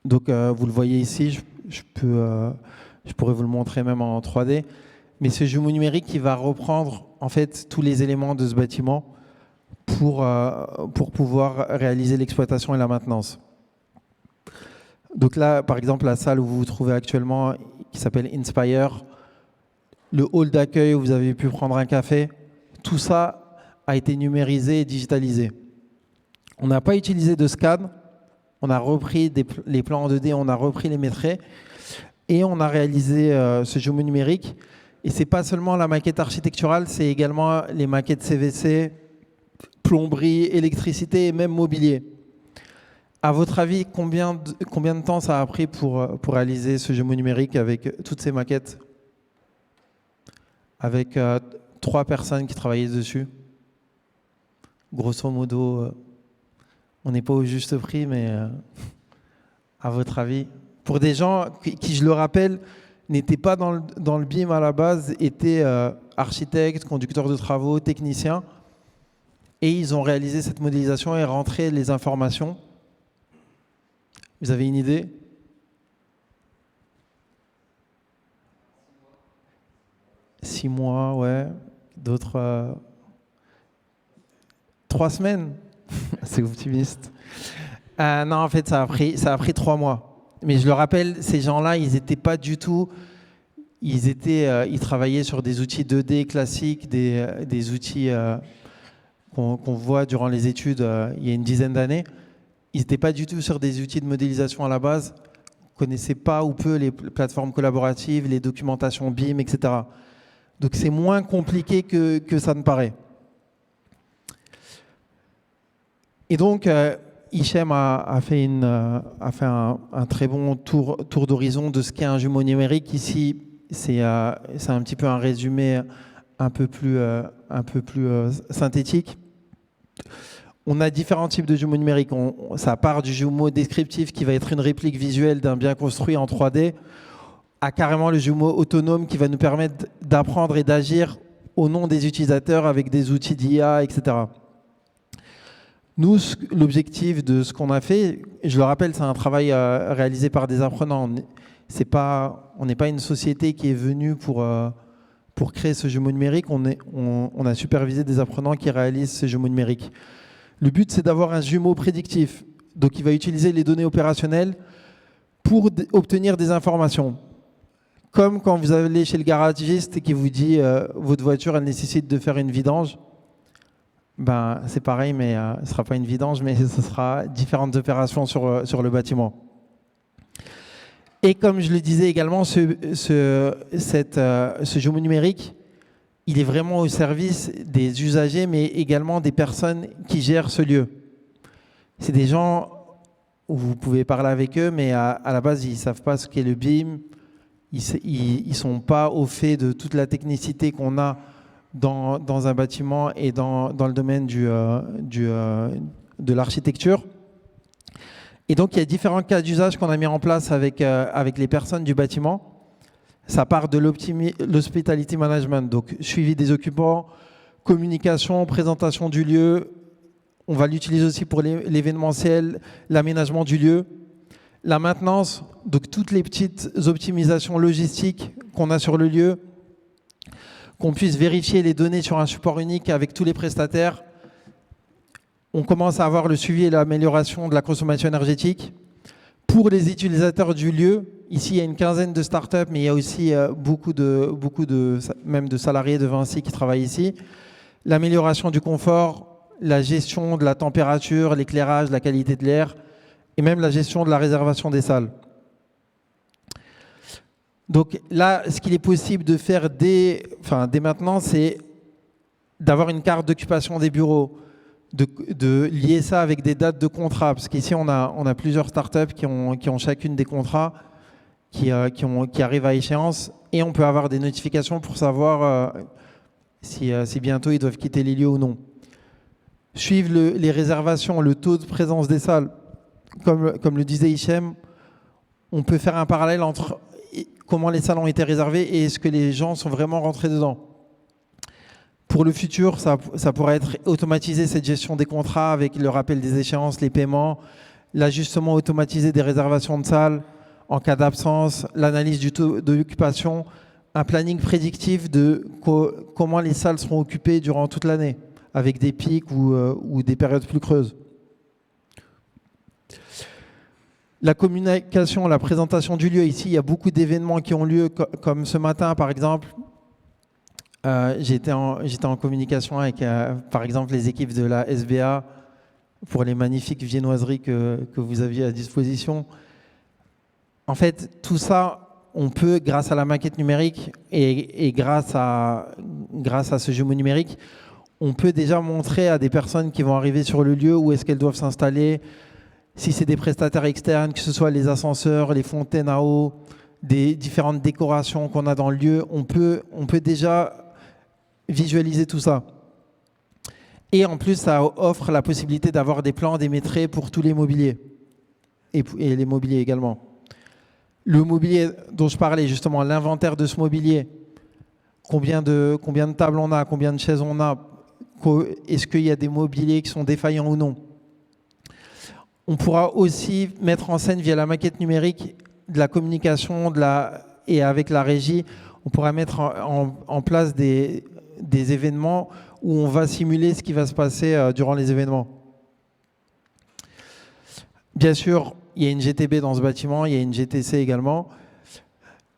Donc, vous le voyez ici, je pourrais vous le montrer même en 3D. Mais ce jumeau numérique, il va reprendre en fait tous les éléments de ce bâtiment pour pouvoir réaliser l'exploitation et la maintenance. Donc là, par exemple, la salle où vous vous trouvez actuellement, qui s'appelle Inspire, le hall d'accueil où vous avez pu prendre un café, tout ça a été numérisé et digitalisé. On n'a pas utilisé de scan. On a repris les plans en 2D, on a repris les métrés et on a réalisé ce jumeau numérique Et ce n'est pas seulement la maquette architecturale, c'est également les maquettes CVC, plomberie, électricité et même mobilier. À votre avis, combien de temps ça a pris pour réaliser ce jumeau numérique avec toutes ces maquettes? Avec 3 personnes qui travaillaient dessus. Grosso modo, on n'est pas au juste prix, mais à votre avis, pour des gens qui, je le rappelle, n'étaient pas dans le BIM à la base, étaient architectes, conducteurs de travaux, techniciens, et ils ont réalisé cette modélisation et rentré les informations. Vous avez une idée? Six mois, ouais. D'autres 3 semaines. C'est optimiste. Non, en fait, ça a pris 3 mois. Mais je le rappelle, ces gens-là, ils n'étaient pas du tout... Ils travaillaient sur des outils 2D classiques, des outils qu'on voit durant les études il y a une dizaine d'années. Ils n'étaient pas du tout sur des outils de modélisation à la base. Ils ne connaissaient pas ou peu les plateformes collaboratives, les documentations BIM, etc. Donc c'est moins compliqué que ça ne paraît. Et donc, Hichem a fait un très bon tour d'horizon de ce qu'est un jumeau numérique. Ici, c'est un petit peu un résumé un peu plus synthétique. On a différents types de jumeaux numériques. Ça part du jumeau descriptif qui va être une réplique visuelle d'un bien construit en 3D, à carrément le jumeau autonome qui va nous permettre d'apprendre et d'agir au nom des utilisateurs avec des outils d'IA, etc. Nous, l'objectif de ce qu'on a fait, je le rappelle, c'est un travail réalisé par des apprenants. On n'est pas une société qui est venue pour créer ce jumeau numérique. On a supervisé des apprenants qui réalisent ce jumeau numérique. Le but, c'est d'avoir un jumeau prédictif. Donc, il va utiliser les données opérationnelles pour obtenir des informations. Comme quand vous allez chez le garagiste et qui vous dit votre voiture, elle nécessite de faire une vidange. Ben, c'est pareil, mais ce ne sera pas une vidange, mais ce sera différentes opérations sur le bâtiment. Et comme je le disais également, ce jumeau numérique, il est vraiment au service des usagers, mais également des personnes qui gèrent ce lieu. C'est des gens où vous pouvez parler avec eux, mais à la base, ils ne savent pas ce qu'est le BIM. Ils ne sont pas au fait de toute la technicité qu'on a dans un bâtiment et dans le domaine de l'architecture. Et donc, il y a différents cas d'usage qu'on a mis en place avec les personnes du bâtiment. Ça part de l'hospitality management, donc suivi des occupants, communication, présentation du lieu. On va l'utiliser aussi pour l'événementiel, l'aménagement du lieu. La maintenance, donc toutes les petites optimisations logistiques qu'on a sur le lieu, qu'on puisse vérifier les données sur un support unique avec tous les prestataires. On commence à avoir le suivi et l'amélioration de la consommation énergétique. Pour les utilisateurs du lieu, ici il y a une quinzaine de startups, mais il y a aussi beaucoup de salariés de Vinci qui travaillent ici. L'amélioration du confort, la gestion de la température, l'éclairage, la qualité de l'air, et même la gestion de la réservation des salles. Donc là, ce qu'il est possible de faire dès maintenant, c'est d'avoir une carte d'occupation des bureaux, de lier ça avec des dates de contrat, parce qu'ici on a plusieurs startups qui ont chacune des contrats qui arrivent à échéance, et on peut avoir des notifications pour savoir si bientôt ils doivent quitter les lieux ou non. Suivre les réservations, le taux de présence des salles. Comme le disait Hichem, on peut faire un parallèle entre comment les salles ont été réservées et est-ce que les gens sont vraiment rentrés dedans. Pour le futur, ça pourrait être automatisé, cette gestion des contrats avec le rappel des échéances, les paiements, l'ajustement automatisé des réservations de salles en cas d'absence, l'analyse du taux d'occupation, un planning prédictif de comment les salles seront occupées durant toute l'année, avec des pics ou des périodes plus creuses. La communication, la présentation du lieu. Ici, il y a beaucoup d'événements qui ont lieu, comme ce matin, par exemple. J'étais en communication avec, par exemple, les équipes de la SBA pour les magnifiques viennoiseries que vous aviez à disposition. En fait, tout ça, on peut, grâce à la maquette numérique et grâce à ce jumeau numérique, on peut déjà montrer à des personnes qui vont arriver sur le lieu où est-ce qu'elles doivent s'installer, si c'est des prestataires externes, que ce soit les ascenseurs, les fontaines à eau, des différentes décorations qu'on a dans le lieu, on peut déjà visualiser tout ça. Et en plus, ça offre la possibilité d'avoir des plans démétrés pour tous les mobiliers et les mobiliers également. Le mobilier dont je parlais, justement, l'inventaire de ce mobilier, combien de tables on a, combien de chaises on a, est-ce qu'il y a des mobiliers qui sont défaillants ou non. On pourra aussi mettre en scène via la maquette numérique de la communication et avec la régie, on pourra mettre en place des événements où on va simuler ce qui va se passer durant les événements. Bien sûr, il y a une GTB dans ce bâtiment, il y a une GTC également.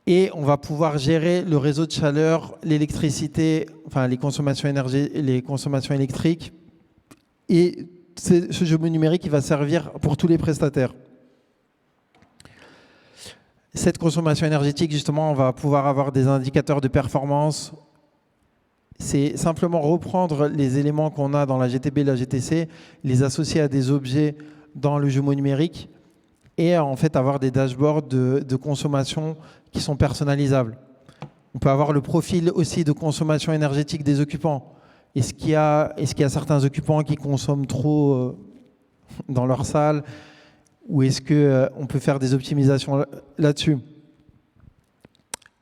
Et on va pouvoir gérer le réseau de chaleur, l'électricité, enfin les consommations électriques. Et ce jumeau numérique qui va servir pour tous les prestataires. Cette consommation énergétique, justement, on va pouvoir avoir des indicateurs de performance. C'est simplement reprendre les éléments qu'on a dans la GTB et la GTC, les associer à des objets dans le jumeau numérique et en fait avoir des dashboards de consommation qui sont personnalisables. On peut avoir le profil aussi de consommation énergétique des occupants. Est-ce qu'il y a certains occupants qui consomment trop dans leur salle ou est-ce qu'on peut faire des optimisations là-dessus?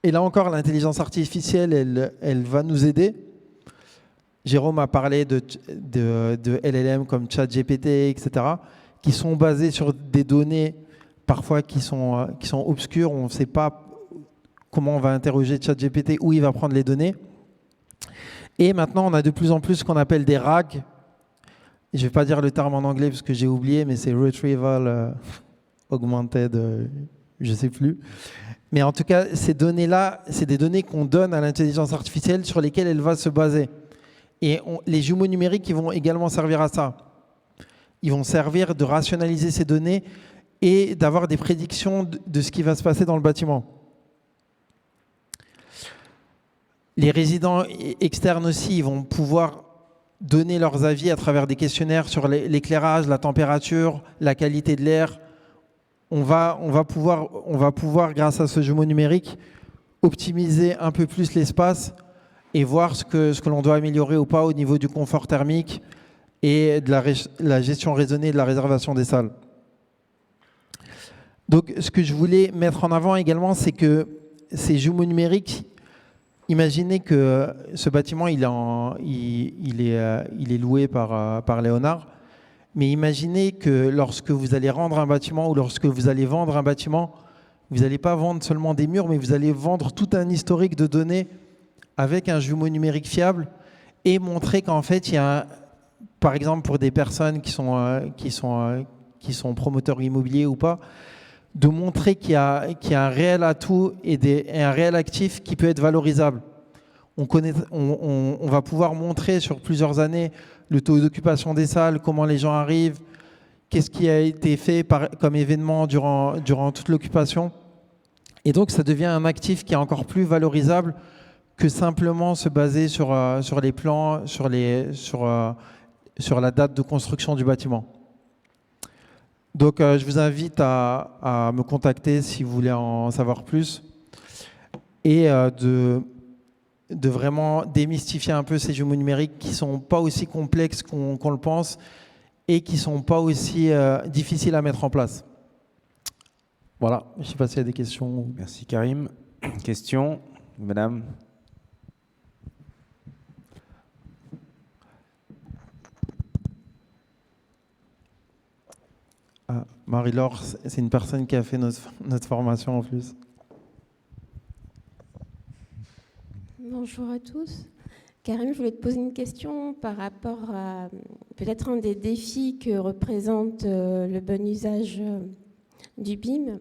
Et là encore, l'intelligence artificielle, elle va nous aider. Jérôme a parlé de LLM comme ChatGPT, etc., qui sont basés sur des données parfois qui sont obscures. On ne sait pas comment on va interroger ChatGPT, où il va prendre les données. Et maintenant, on a de plus en plus ce qu'on appelle des RAG. Je ne vais pas dire le terme en anglais parce que j'ai oublié, mais c'est Retrieval Augmented, je ne sais plus. Mais en tout cas, ces données-là, c'est des données qu'on donne à l'intelligence artificielle sur lesquelles elle va se baser. Et les jumeaux numériques ils vont également servir à ça. Ils vont servir de rationaliser ces données et d'avoir des prédictions de ce qui va se passer dans le bâtiment. Les résidents externes aussi ils vont pouvoir donner leurs avis à travers des questionnaires sur l'éclairage, la température, la qualité de l'air. On va pouvoir, grâce à ce jumeau numérique, optimiser un peu plus l'espace et voir ce que l'on doit améliorer ou pas au niveau du confort thermique et de la gestion raisonnée de la réservation des salles. Donc, ce que je voulais mettre en avant également, c'est que ces jumeaux numériques, imaginez que ce bâtiment, il est loué par Léonard, mais imaginez que lorsque vous allez rendre un bâtiment ou lorsque vous allez vendre un bâtiment, vous n'allez pas vendre seulement des murs, mais vous allez vendre tout un historique de données avec un jumeau numérique fiable et montrer qu'en fait, il y a, par exemple, pour des personnes qui sont promoteurs immobiliers ou pas, de montrer qu'il y a un réel atout et un réel actif qui peut être valorisable. On va pouvoir montrer sur plusieurs années le taux d'occupation des salles, comment les gens arrivent, qu'est-ce qui a été fait comme événement durant toute l'occupation. Et donc, ça devient un actif qui est encore plus valorisable que simplement se baser sur les plans, sur la date de construction du bâtiment. Donc, je vous invite à me contacter si vous voulez en savoir plus et de vraiment démystifier un peu ces jumeaux numériques qui ne sont pas aussi complexes qu'on le pense et qui ne sont pas aussi difficiles à mettre en place. Voilà, je ne sais pas s'il y a des questions. Merci Karim. Question, madame? Marie-Laure, c'est une personne qui a fait notre formation en plus. Bonjour à tous. Karim, je voulais te poser une question par rapport à peut-être un des défis que représente le bon usage du BIM,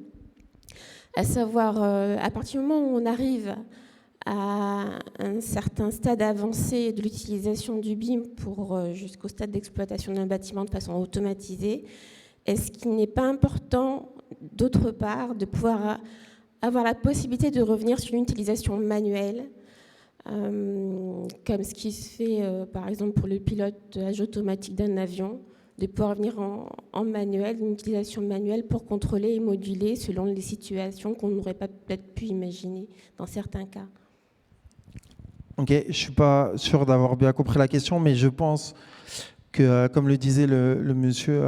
à savoir à partir du moment où on arrive à un certain stade avancé de l'utilisation du BIM jusqu'au stade d'exploitation d'un bâtiment de façon automatisée, est-ce qu'il n'est pas important, d'autre part, de pouvoir avoir la possibilité de revenir sur une utilisation manuelle, comme ce qui se fait par exemple pour le pilotage automatique d'un avion, de pouvoir revenir en manuel, une utilisation manuelle pour contrôler et moduler selon les situations qu'on n'aurait pas peut-être pu imaginer dans certains cas. Ok, je ne suis pas sûr d'avoir bien compris la question, mais je pense que, comme le disait le monsieur,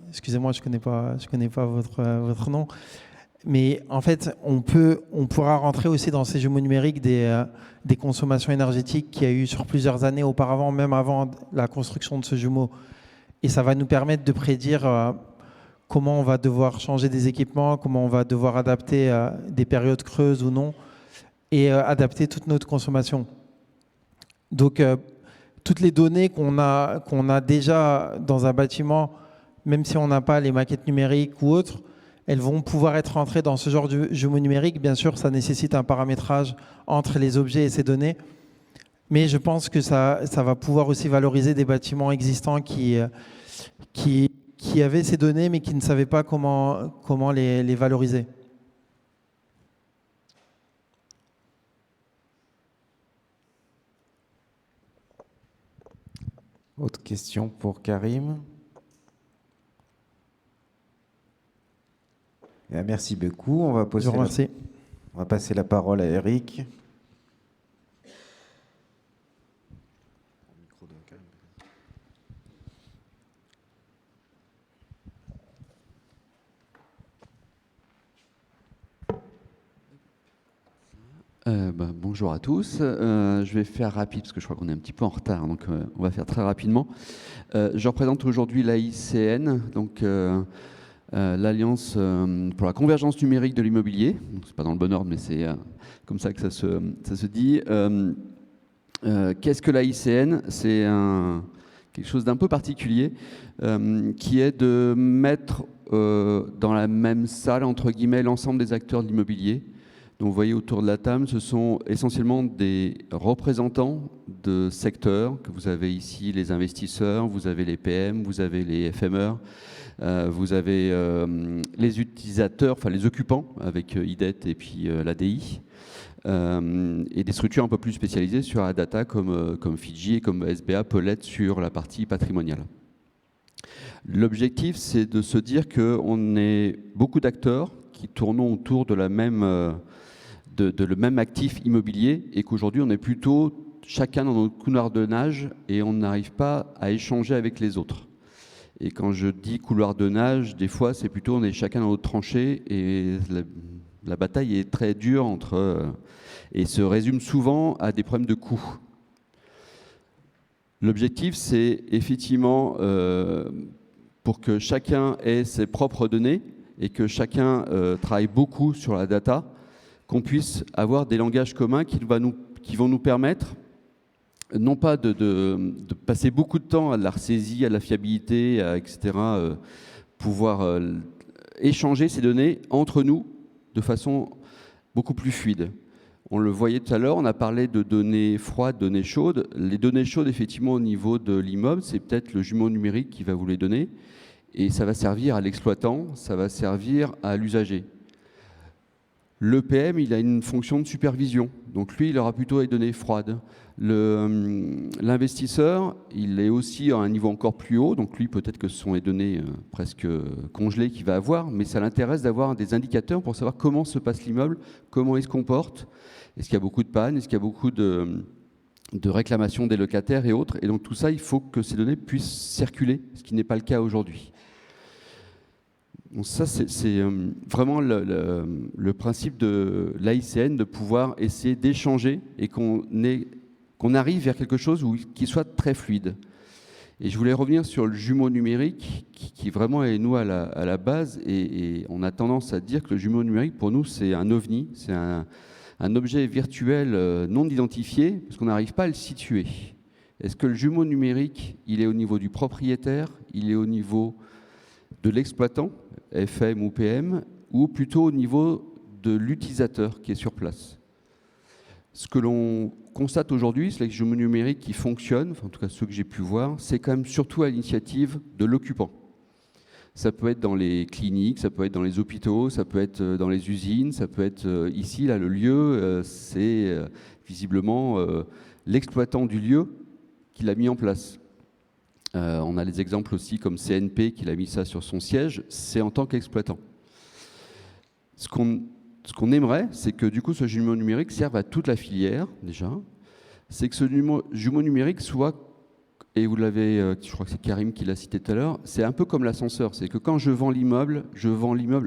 excusez-moi, je connais pas votre nom, mais en fait, on pourra rentrer aussi dans ces jumeaux numériques des consommations énergétiques qu'il y a eu sur plusieurs années auparavant, même avant la construction de ce jumeau. Et ça va nous permettre de prédire comment on va devoir changer des équipements, comment on va devoir adapter des périodes creuses ou non, et adapter toute notre consommation. Donc, toutes les données qu'on a déjà dans un bâtiment, même si on n'a pas les maquettes numériques ou autres, elles vont pouvoir être rentrées dans ce genre de jumeau numérique. Bien sûr, ça nécessite un paramétrage entre les objets et ces données. Mais je pense que ça va pouvoir aussi valoriser des bâtiments existants qui avaient ces données, mais qui ne savaient pas comment les valoriser. Autre question pour Karim? Merci beaucoup. On va passer la parole à Eric. Bonjour à tous. Je vais faire rapide parce que je crois qu'on est un petit peu en retard, donc on va faire très rapidement. Je représente aujourd'hui l'AICN, donc l'Alliance pour la convergence numérique de l'immobilier. C'est pas dans le bon ordre, mais c'est comme ça que ça se dit. Qu'est-ce que l'AICN? C'est quelque chose d'un peu particulier qui est de mettre dans la même salle, entre guillemets, l'ensemble des acteurs de l'immobilier. Donc vous voyez autour de la table, ce sont essentiellement des représentants de secteurs, que vous avez ici les investisseurs, vous avez les PM, vous avez les FMR, vous avez les utilisateurs, enfin les occupants avec IDET et puis l'ADI, et des structures un peu plus spécialisées sur la data comme Fidji et comme SBA peut l'être sur la partie patrimoniale. L'objectif, c'est de se dire qu'on est beaucoup d'acteurs qui tournons autour de la même... le même actif immobilier et qu'aujourd'hui on est plutôt chacun dans notre couloir de nage et on n'arrive pas à échanger avec les autres. Et quand je dis couloir de nage, des fois c'est plutôt on est chacun dans notre tranchée et la bataille est très dure et se résume souvent à des problèmes de coûts. L'objectif, c'est effectivement pour que chacun ait ses propres données et que chacun travaille beaucoup sur la data, qu'on puisse avoir des langages communs qui vont nous permettre, non pas de passer beaucoup de temps à la ressaisie, à la fiabilité, etc., pouvoir échanger ces données entre nous de façon beaucoup plus fluide. On le voyait tout à l'heure, on a parlé de données froides, données chaudes. Les données chaudes, effectivement, au niveau de l'immeuble, c'est peut-être le jumeau numérique qui va vous les donner. Et ça va servir à l'exploitant, ça va servir à l'usager. Le PM, il a une fonction de supervision. Donc lui, il aura plutôt les données froides. L'investisseur, il est aussi à un niveau encore plus haut. Donc lui, peut-être que ce sont les données presque congelées qu'il va avoir. Mais ça l'intéresse d'avoir des indicateurs pour savoir comment se passe l'immeuble, comment il se comporte. Est-ce qu'il y a beaucoup de pannes? Est-ce qu'il y a beaucoup de réclamations des locataires et autres? Et donc tout ça, il faut que ces données puissent circuler, ce qui n'est pas le cas aujourd'hui. Donc ça, c'est vraiment le principe de l'AICN, de pouvoir essayer d'échanger et qu'on arrive vers quelque chose qui soit très fluide. Et je voulais revenir sur le jumeau numérique, qui vraiment est, nous, à la base. Et on a tendance à dire que le jumeau numérique, pour nous, c'est un ovni, c'est un objet virtuel non identifié, parce qu'on n'arrive pas à le situer. Est-ce que le jumeau numérique, il est au niveau du propriétaire, il est au niveau de l'exploitant, FM ou PM, ou plutôt au niveau de l'utilisateur qui est sur place? Ce que l'on constate aujourd'hui, c'est que les jumeaux numériques qui fonctionnent, enfin, en tout cas ceux que j'ai pu voir, c'est quand même surtout à l'initiative de l'occupant. Ça peut être dans les cliniques, ça peut être dans les hôpitaux, ça peut être dans les usines, ça peut être ici, là, le lieu, c'est visiblement l'exploitant du lieu qui l'a mis en place. On a des exemples aussi comme CNP qui l'a mis ça sur son siège, c'est en tant qu'exploitant. Ce qu'on aimerait, c'est que du coup ce jumeau numérique serve à toute la filière déjà, c'est que ce jumeau numérique soit, et vous l'avez, je crois que c'est Karim qui l'a cité tout à l'heure, c'est un peu comme l'ascenseur, c'est que quand je vends l'immeuble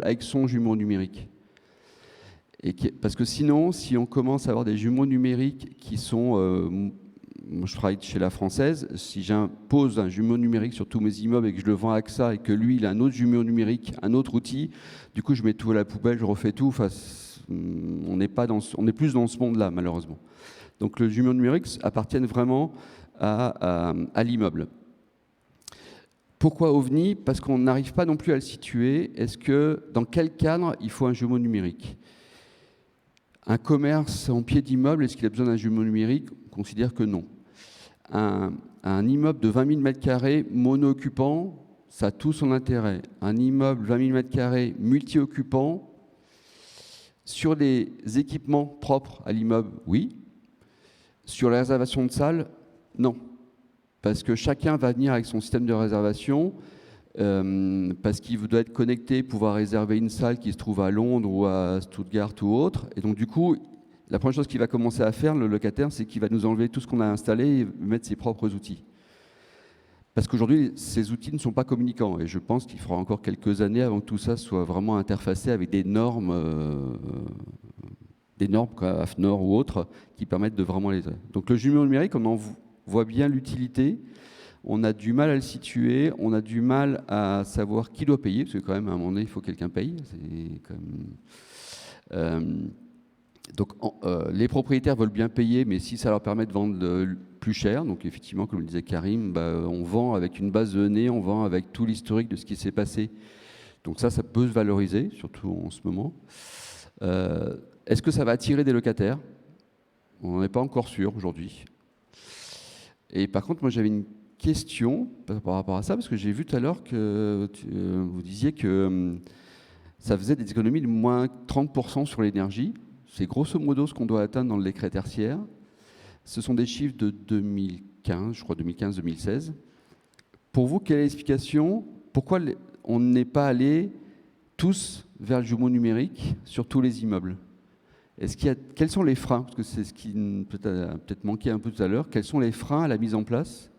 avec son jumeau numérique. Parce que sinon, si on commence à avoir des jumeaux numériques qui sont... moi, je travaille chez La Française. Si j'impose un jumeau numérique sur tous mes immeubles et que je le vends à AXA et que lui, il a un autre jumeau numérique, un autre outil, du coup, je mets tout à la poubelle, je refais tout. Enfin, on est plus dans ce monde-là, malheureusement. Donc, le jumeau numérique appartient vraiment à l'immeuble. Pourquoi OVNI? Parce qu'on n'arrive pas non plus à le situer. Dans quel cadre il faut un jumeau numérique? Un commerce en pied d'immeuble, est-ce qu'il a besoin d'un jumeau numérique? On considère que non. Un immeuble de 20 000 m² mono-occupant, ça a tout son intérêt. Un immeuble 20 000 m² multi-occupant, sur les équipements propres à l'immeuble, oui. Sur la réservation de salles, non. Parce que chacun va venir avec son système de réservation, parce qu'il doit être connecté, pouvoir réserver une salle qui se trouve à Londres ou à Stuttgart ou autre. Et donc du coup, la première chose qu'il va commencer à faire, le locataire, c'est qu'il va nous enlever tout ce qu'on a installé et mettre ses propres outils. Parce qu'aujourd'hui, ces outils ne sont pas communicants. Et je pense qu'il faudra encore quelques années avant que tout ça soit vraiment interfacé avec des normes comme AFNOR ou autres, qui permettent de vraiment les... Donc le jumeau numérique, on en voit bien l'utilité. On a du mal à le situer, on a du mal à savoir qui doit payer, parce que quand même, à un moment donné, il faut que quelqu'un paye. Donc, les propriétaires veulent bien payer, mais si ça leur permet de vendre plus cher, donc effectivement, comme le disait Karim, on vend avec une base de données, on vend avec tout l'historique de ce qui s'est passé. Donc ça peut se valoriser, surtout en ce moment. Est-ce que ça va attirer des locataires? On n'en est pas encore sûr aujourd'hui. Et par contre, moi, j'avais une question par rapport à ça, parce que j'ai vu tout à l'heure que vous disiez que ça faisait des économies de moins 30% sur l'énergie. C'est grosso modo ce qu'on doit atteindre dans le décret tertiaire. Ce sont des chiffres de 2015, je crois 2015-2016. Pour vous, quelle est l'explication? Pourquoi on n'est pas allé tous vers le jumeau numérique sur tous les immeubles? Quels sont les freins? Parce que c'est ce qui peut-être manqué un peu tout à l'heure. Quels sont les freins à la mise en place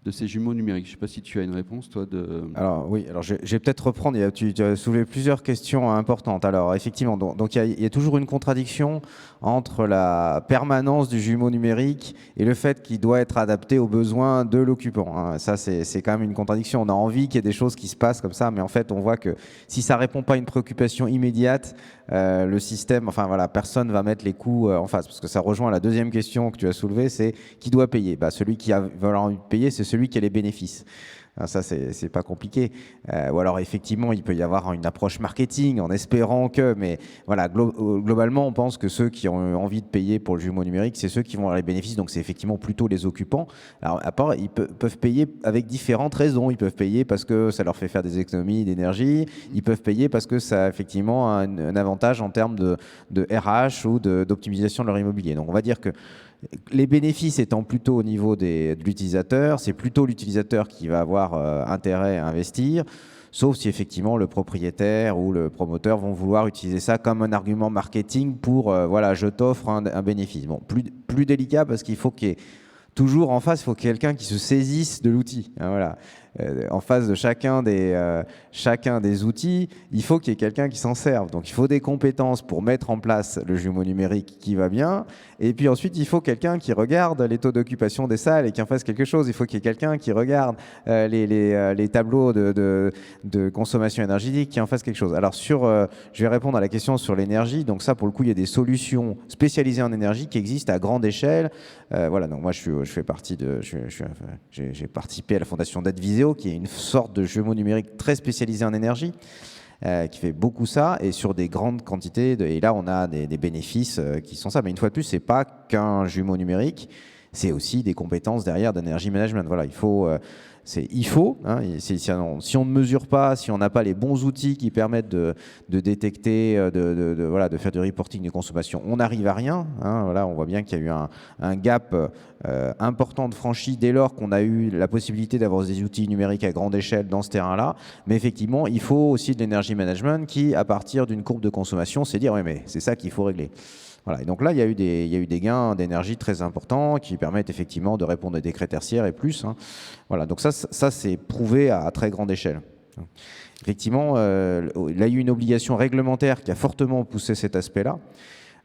de ces jumeaux numériques? Je ne sais pas si tu as une réponse, toi. Alors oui, alors je vais peut-être reprendre. Tu as soulevé plusieurs questions importantes. Alors effectivement, donc il y a toujours une contradiction entre la permanence du jumeau numérique et le fait qu'il doit être adapté aux besoins de l'occupant. Ça, c'est quand même une contradiction. On a envie qu'il y ait des choses qui se passent comme ça, mais en fait, on voit que si ça ne répond pas à une préoccupation immédiate, le système, enfin voilà, personne ne va mettre les coûts en face. Parce que ça rejoint la deuxième question que tu as soulevée, c'est qui doit payer? Celui qui va avoir envie de payer, c'est celui qui a les bénéfices. Ça, c'est pas compliqué. Ou alors, effectivement, il peut y avoir une approche marketing en espérant que... Mais voilà, globalement, on pense que ceux qui ont envie de payer pour le jumeau numérique, c'est ceux qui vont avoir les bénéfices. Donc, c'est effectivement plutôt les occupants. Alors, à part, ils peuvent payer avec différentes raisons. Ils peuvent payer parce que ça leur fait faire des économies d'énergie. Ils peuvent payer parce que ça a effectivement un avantage en termes de RH ou d'optimisation de leur immobilier. Donc, on va dire que les bénéfices étant plutôt au niveau de l'utilisateur, c'est plutôt l'utilisateur qui va avoir intérêt à investir, sauf si effectivement le propriétaire ou le promoteur vont vouloir utiliser ça comme un argument marketing pour voilà, je t'offre un bénéfice. Bon, plus délicat parce qu'il faut qu'il y ait toujours en face, il faut quelqu'un qui se saisisse de l'outil. Voilà. En face de chacun des outils, il faut qu'il y ait quelqu'un qui s'en serve. Donc il faut des compétences pour mettre en place le jumeau numérique qui va bien. Et puis ensuite, il faut quelqu'un qui regarde les taux d'occupation des salles et qui en fasse quelque chose. Il faut qu'il y ait quelqu'un qui regarde les tableaux de consommation énergétique, qui en fasse quelque chose. Alors je vais répondre à la question sur l'énergie. Donc ça, pour le coup, il y a des solutions spécialisées en énergie qui existent à grande échelle. Voilà. Donc moi, j'ai participé à la fondation d'Adviseo, qui est une sorte de jumeau numérique très spécialisé en énergie, qui fait beaucoup ça, et sur des grandes quantités. Et là, on a des bénéfices qui sont ça. Mais une fois de plus, ce n'est pas qu'un jumeau numérique. c'est aussi des compétences derrière d'énergie management. Voilà, il faut... si on ne mesure pas, si on n'a pas les bons outils qui permettent de détecter, voilà, de faire du reporting de consommation, on n'arrive à rien. Voilà, on voit bien qu'il y a eu un gap important de franchi dès lors qu'on a eu la possibilité d'avoir des outils numériques à grande échelle dans ce terrain-là. Mais effectivement, il faut aussi de l'énergie management qui, à partir d'une courbe de consommation, c'est dire, oui, mais c'est ça qu'il faut régler. Voilà. Et donc là, il y a eu des gains d'énergie très importants qui permettent effectivement de répondre à des critères tertiaires et plus. Voilà. Donc ça c'est prouvé à très grande échelle. Effectivement, il y a eu une obligation réglementaire qui a fortement poussé cet aspect-là.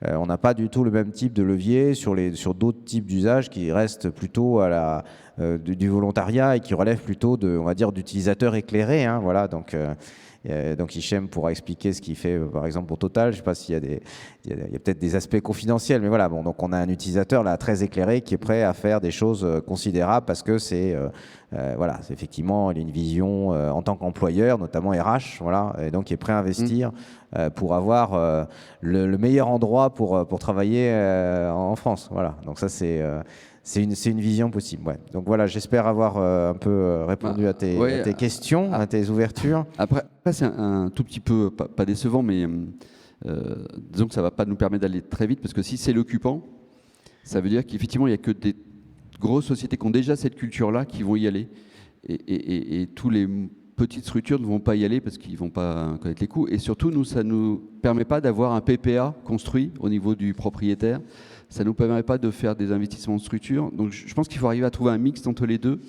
On n'a pas du tout le même type de levier sur d'autres types d'usages qui restent plutôt à du volontariat et qui relèvent plutôt on va dire, d'utilisateurs éclairés. Voilà. Donc Hichem pourra expliquer ce qu'il fait, par exemple, pour Total. Je ne sais pas s'il y a peut-être des aspects confidentiels, mais voilà. Bon, donc on a un utilisateur là très éclairé qui est prêt à faire des choses considérables parce que voilà, c'est effectivement, il a une vision en tant qu'employeur, notamment RH, voilà, et donc il est prêt à investir pour avoir le meilleur endroit pour travailler en France. Voilà. Donc ça c'est une vision possible. Ouais. Donc voilà, j'espère avoir un peu répondu à tes questions, à tes ouvertures. Après c'est un tout petit peu, pas décevant, mais disons que ça ne va pas nous permettre d'aller très vite, parce que si c'est l'occupant, ça veut dire qu'effectivement, il n'y a que des grosses sociétés qui ont déjà cette culture-là qui vont y aller. Et tous les petites structures ne vont pas y aller parce qu'ils ne vont pas connaître les coûts. Et surtout, nous, ça ne nous permet pas d'avoir un PPA construit au niveau du propriétaire. Ça ne nous permet pas de faire des investissements de structure. Donc je pense qu'il faut arriver à trouver un mix entre les deux.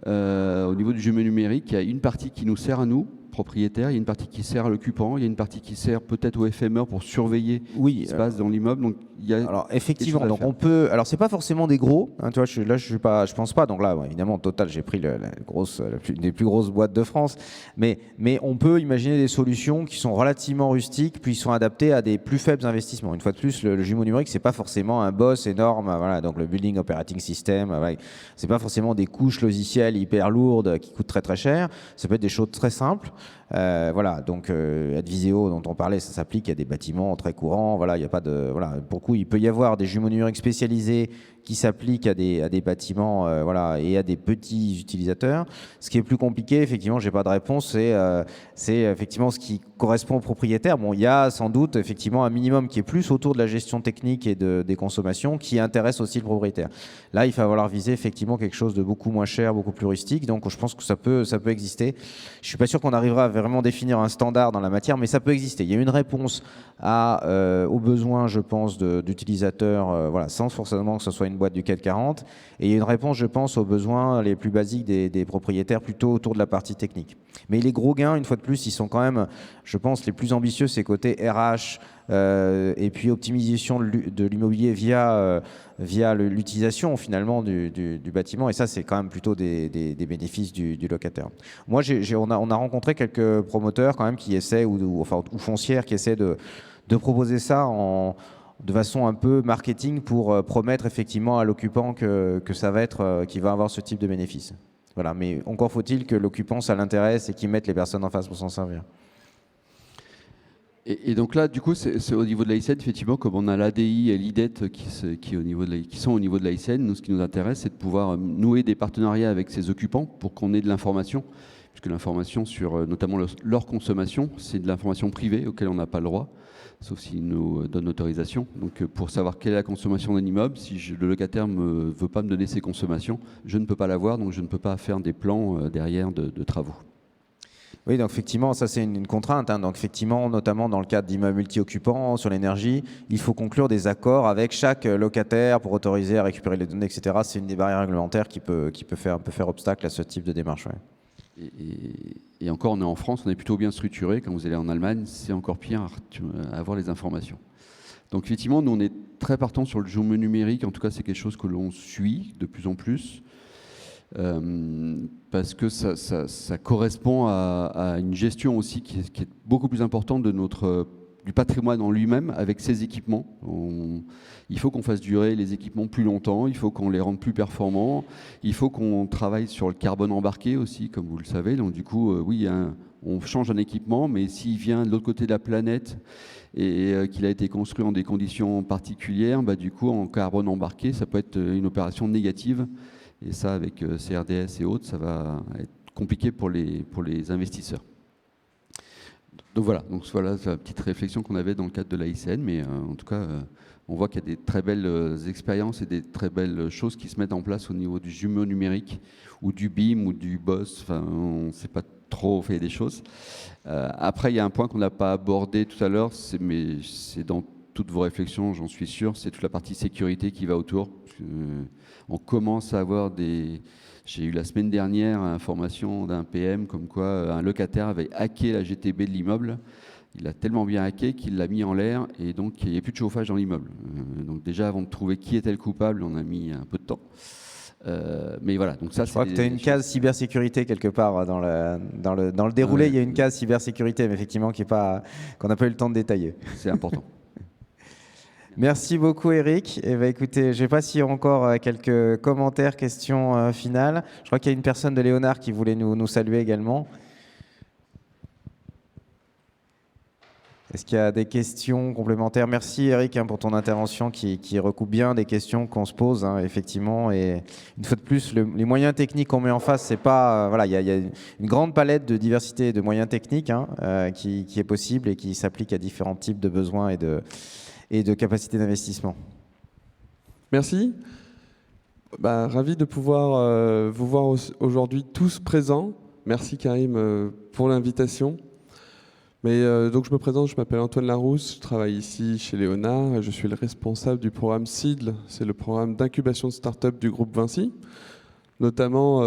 Au niveau du jumeau numérique, il y a une partie qui nous sert à nous, propriétaires, il y a une partie qui sert à l'occupant, il y a une partie qui sert peut-être au FMR pour surveiller ce qui se passe dans l'immeuble. Donc il y a alors effectivement, donc on peut. Alors c'est pas forcément des gros. Tu vois, je pense pas. Donc là, évidemment, au total, j'ai pris des plus grosses boîtes de France. Mais on peut imaginer des solutions qui sont relativement rustiques, puis sont adaptées à des plus faibles investissements. Une fois de plus, le jumeau numérique, c'est pas forcément un boss énorme. Voilà, donc le building operating system, voilà, c'est pas forcément des couches logicielles hyper lourdes qui coûtent très très cher. Ça peut être des choses très simples. Voilà, donc Adviseo dont on parlait, ça s'applique à des bâtiments très courants. Voilà, il n'y a pas de voilà. Pour le coup, il peut y avoir des jumeaux numériques spécialisés qui s'appliquent à des bâtiments, voilà, et à des petits utilisateurs. Ce qui est plus compliqué, effectivement, j'ai pas de réponse. C'est effectivement ce qui correspond aux propriétaires. Bon, il y a sans doute effectivement un minimum qui est plus autour de la gestion technique et des consommations, qui intéresse aussi le propriétaire. Là, il va falloir viser effectivement quelque chose de beaucoup moins cher, beaucoup plus rustique. Donc, je pense que ça peut exister. Je suis pas sûr qu'on arrivera à vraiment définir un standard dans la matière, mais ça peut exister. Il y a une réponse aux besoins, je pense, d'utilisateurs, voilà, sans forcément que ce soit une boîte du CAC 40. Et il y a une réponse, je pense, aux besoins les plus basiques des propriétaires, plutôt autour de la partie technique. Mais les gros gains, une fois de plus, ils sont quand même, je pense, les plus ambitieux, c'est côté RH, et puis optimisation de l'immobilier via l'utilisation finalement du bâtiment, et ça c'est quand même plutôt des bénéfices du locataire. Moi on a rencontré quelques promoteurs quand même qui essaient ou foncières qui essaient de proposer ça de façon un peu marketing pour promettre effectivement à l'occupant que ça va être qu'il va avoir ce type de bénéfice. Voilà, mais encore faut-il que l'occupant ça l'intéresse et qu'il mette les personnes en face pour s'en servir. Et donc là, du coup, c'est au niveau de l'AICN, effectivement, comme on a l'ADI et l'IDET qui sont au niveau de l'AICN, nous, ce qui nous intéresse, c'est de pouvoir nouer des partenariats avec ces occupants pour qu'on ait de l'information, puisque l'information sur notamment leur consommation, c'est de l'information privée auquel on n'a pas le droit, sauf s'ils nous donnent l'autorisation. Donc pour savoir quelle est la consommation d'un immeuble, si le locataire ne veut pas me donner ses consommations, je ne peux pas l'avoir, donc je ne peux pas faire des plans derrière de travaux. Oui, donc effectivement, ça c'est une contrainte. Donc effectivement, notamment dans le cadre d'immeubles multi-occupants sur l'énergie, il faut conclure des accords avec chaque locataire pour autoriser à récupérer les données, etc. C'est une des barrières réglementaires qui peut faire obstacle à ce type de démarche. Ouais. Et encore, on est en France, on est plutôt bien structuré. Quand vous allez en Allemagne, c'est encore pire à avoir les informations. Donc effectivement, nous on est très partants sur le jumeau numérique. En tout cas, c'est quelque chose que l'on suit de plus en plus. Parce que ça correspond à une gestion aussi qui est beaucoup plus importante du patrimoine en lui-même avec ses équipements. Il faut qu'on fasse durer les équipements plus longtemps, il faut qu'on les rende plus performants, il faut qu'on travaille sur le carbone embarqué aussi, comme vous le savez. Donc du coup, oui, il y a on change un équipement, mais s'il vient de l'autre côté de la planète et qu'il a été construit en des conditions particulières, du coup, en carbone embarqué, ça peut être une opération négative. Et ça, avec CRDS et autres, ça va être compliqué pour les investisseurs. Donc voilà, c'est la petite réflexion qu'on avait dans le cadre de l'AICN, mais en tout cas, on voit qu'il y a des très belles expériences et des très belles choses qui se mettent en place au niveau du jumeau numérique ou du BIM ou du BOSS. Enfin, on ne sait pas trop fait des choses. Après, il y a un point qu'on n'a pas abordé tout à l'heure, mais c'est dans toutes vos réflexions, j'en suis sûr, c'est toute la partie sécurité qui va autour. On commence à avoir des... J'ai eu la semaine dernière information d'un PM comme quoi un locataire avait hacké la GTB de l'immeuble. Il a tellement bien hacké qu'il l'a mis en l'air et donc il n'y a plus de chauffage dans l'immeuble. Donc déjà, avant de trouver qui était le coupable, on a mis un peu de temps. Mais voilà, donc ça, je crois que tu as une case cybersécurité quelque part dans le déroulé. Il y a une case cybersécurité, mais effectivement qu'on n'a pas eu le temps de détailler. C'est important. Merci beaucoup Eric. Écoutez, je ne sais pas s'il y a encore quelques commentaires, questions finales. Je crois qu'il y a une personne de Léonard qui voulait nous saluer également. Est-ce qu'il y a des questions complémentaires? Merci Eric pour ton intervention qui recoupe bien des questions qu'on se pose effectivement. Et une fois de plus, les moyens techniques qu'on met en face, c'est pas voilà, il y a une grande palette de diversité de moyens techniques qui est possible et qui s'applique à différents types de besoins et de capacités d'investissement. Merci. Ravi de pouvoir vous voir aujourd'hui tous présents. Merci Karim pour l'invitation. Donc je me présente, je m'appelle Antoine Larousse, je travaille ici chez Léonard et je suis le responsable du programme CIDL, c'est le programme d'incubation de start-up du groupe Vinci. Notamment,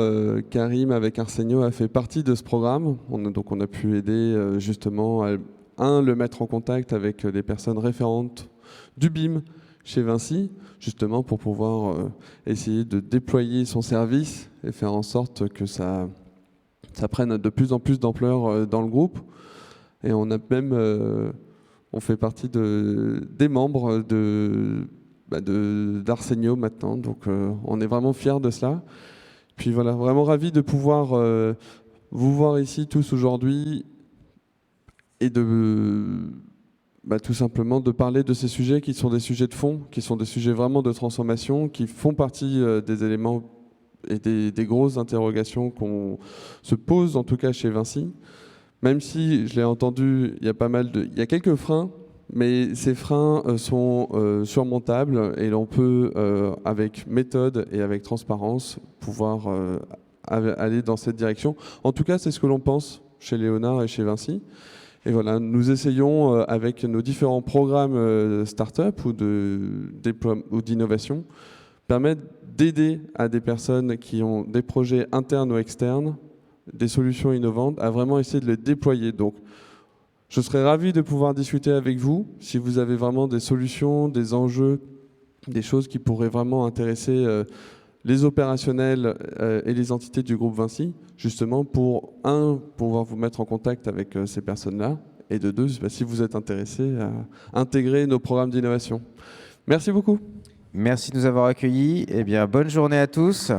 Karim avec Arsenio a fait partie de ce programme. On a pu aider justement à le mettre en contact avec des personnes référentes du BIM chez Vinci, justement pour pouvoir essayer de déployer son service et faire en sorte que ça prenne de plus en plus d'ampleur dans le groupe. Et on a même, on fait partie des membres d'Arsenio maintenant, donc on est vraiment fiers de cela. Puis voilà, vraiment ravi de pouvoir vous voir ici tous aujourd'hui et tout simplement de parler de ces sujets qui sont des sujets de fond, qui sont des sujets vraiment de transformation, qui font partie des éléments et des grosses interrogations qu'on se pose, en tout cas chez Vinci. Même si, je l'ai entendu, il y a quelques freins, mais ces freins sont surmontables et l'on peut, avec méthode et avec transparence, pouvoir aller dans cette direction. En tout cas, c'est ce que l'on pense chez Léonard et chez Vinci. Et voilà, nous essayons avec nos différents programmes start-up ou d'innovation, permettre d'aider à des personnes qui ont des projets internes ou externes, des solutions innovantes, à vraiment essayer de les déployer. Donc, je serais ravi de pouvoir discuter avec vous si vous avez vraiment des solutions, des enjeux, des choses qui pourraient vraiment intéresser les opérationnels et les entités du groupe Vinci, justement pour, pouvoir vous mettre en contact avec ces personnes-là, et de deux, si vous êtes intéressés à intégrer nos programmes d'innovation. Merci beaucoup. Merci de nous avoir accueillis. Eh bien, bonne journée à tous.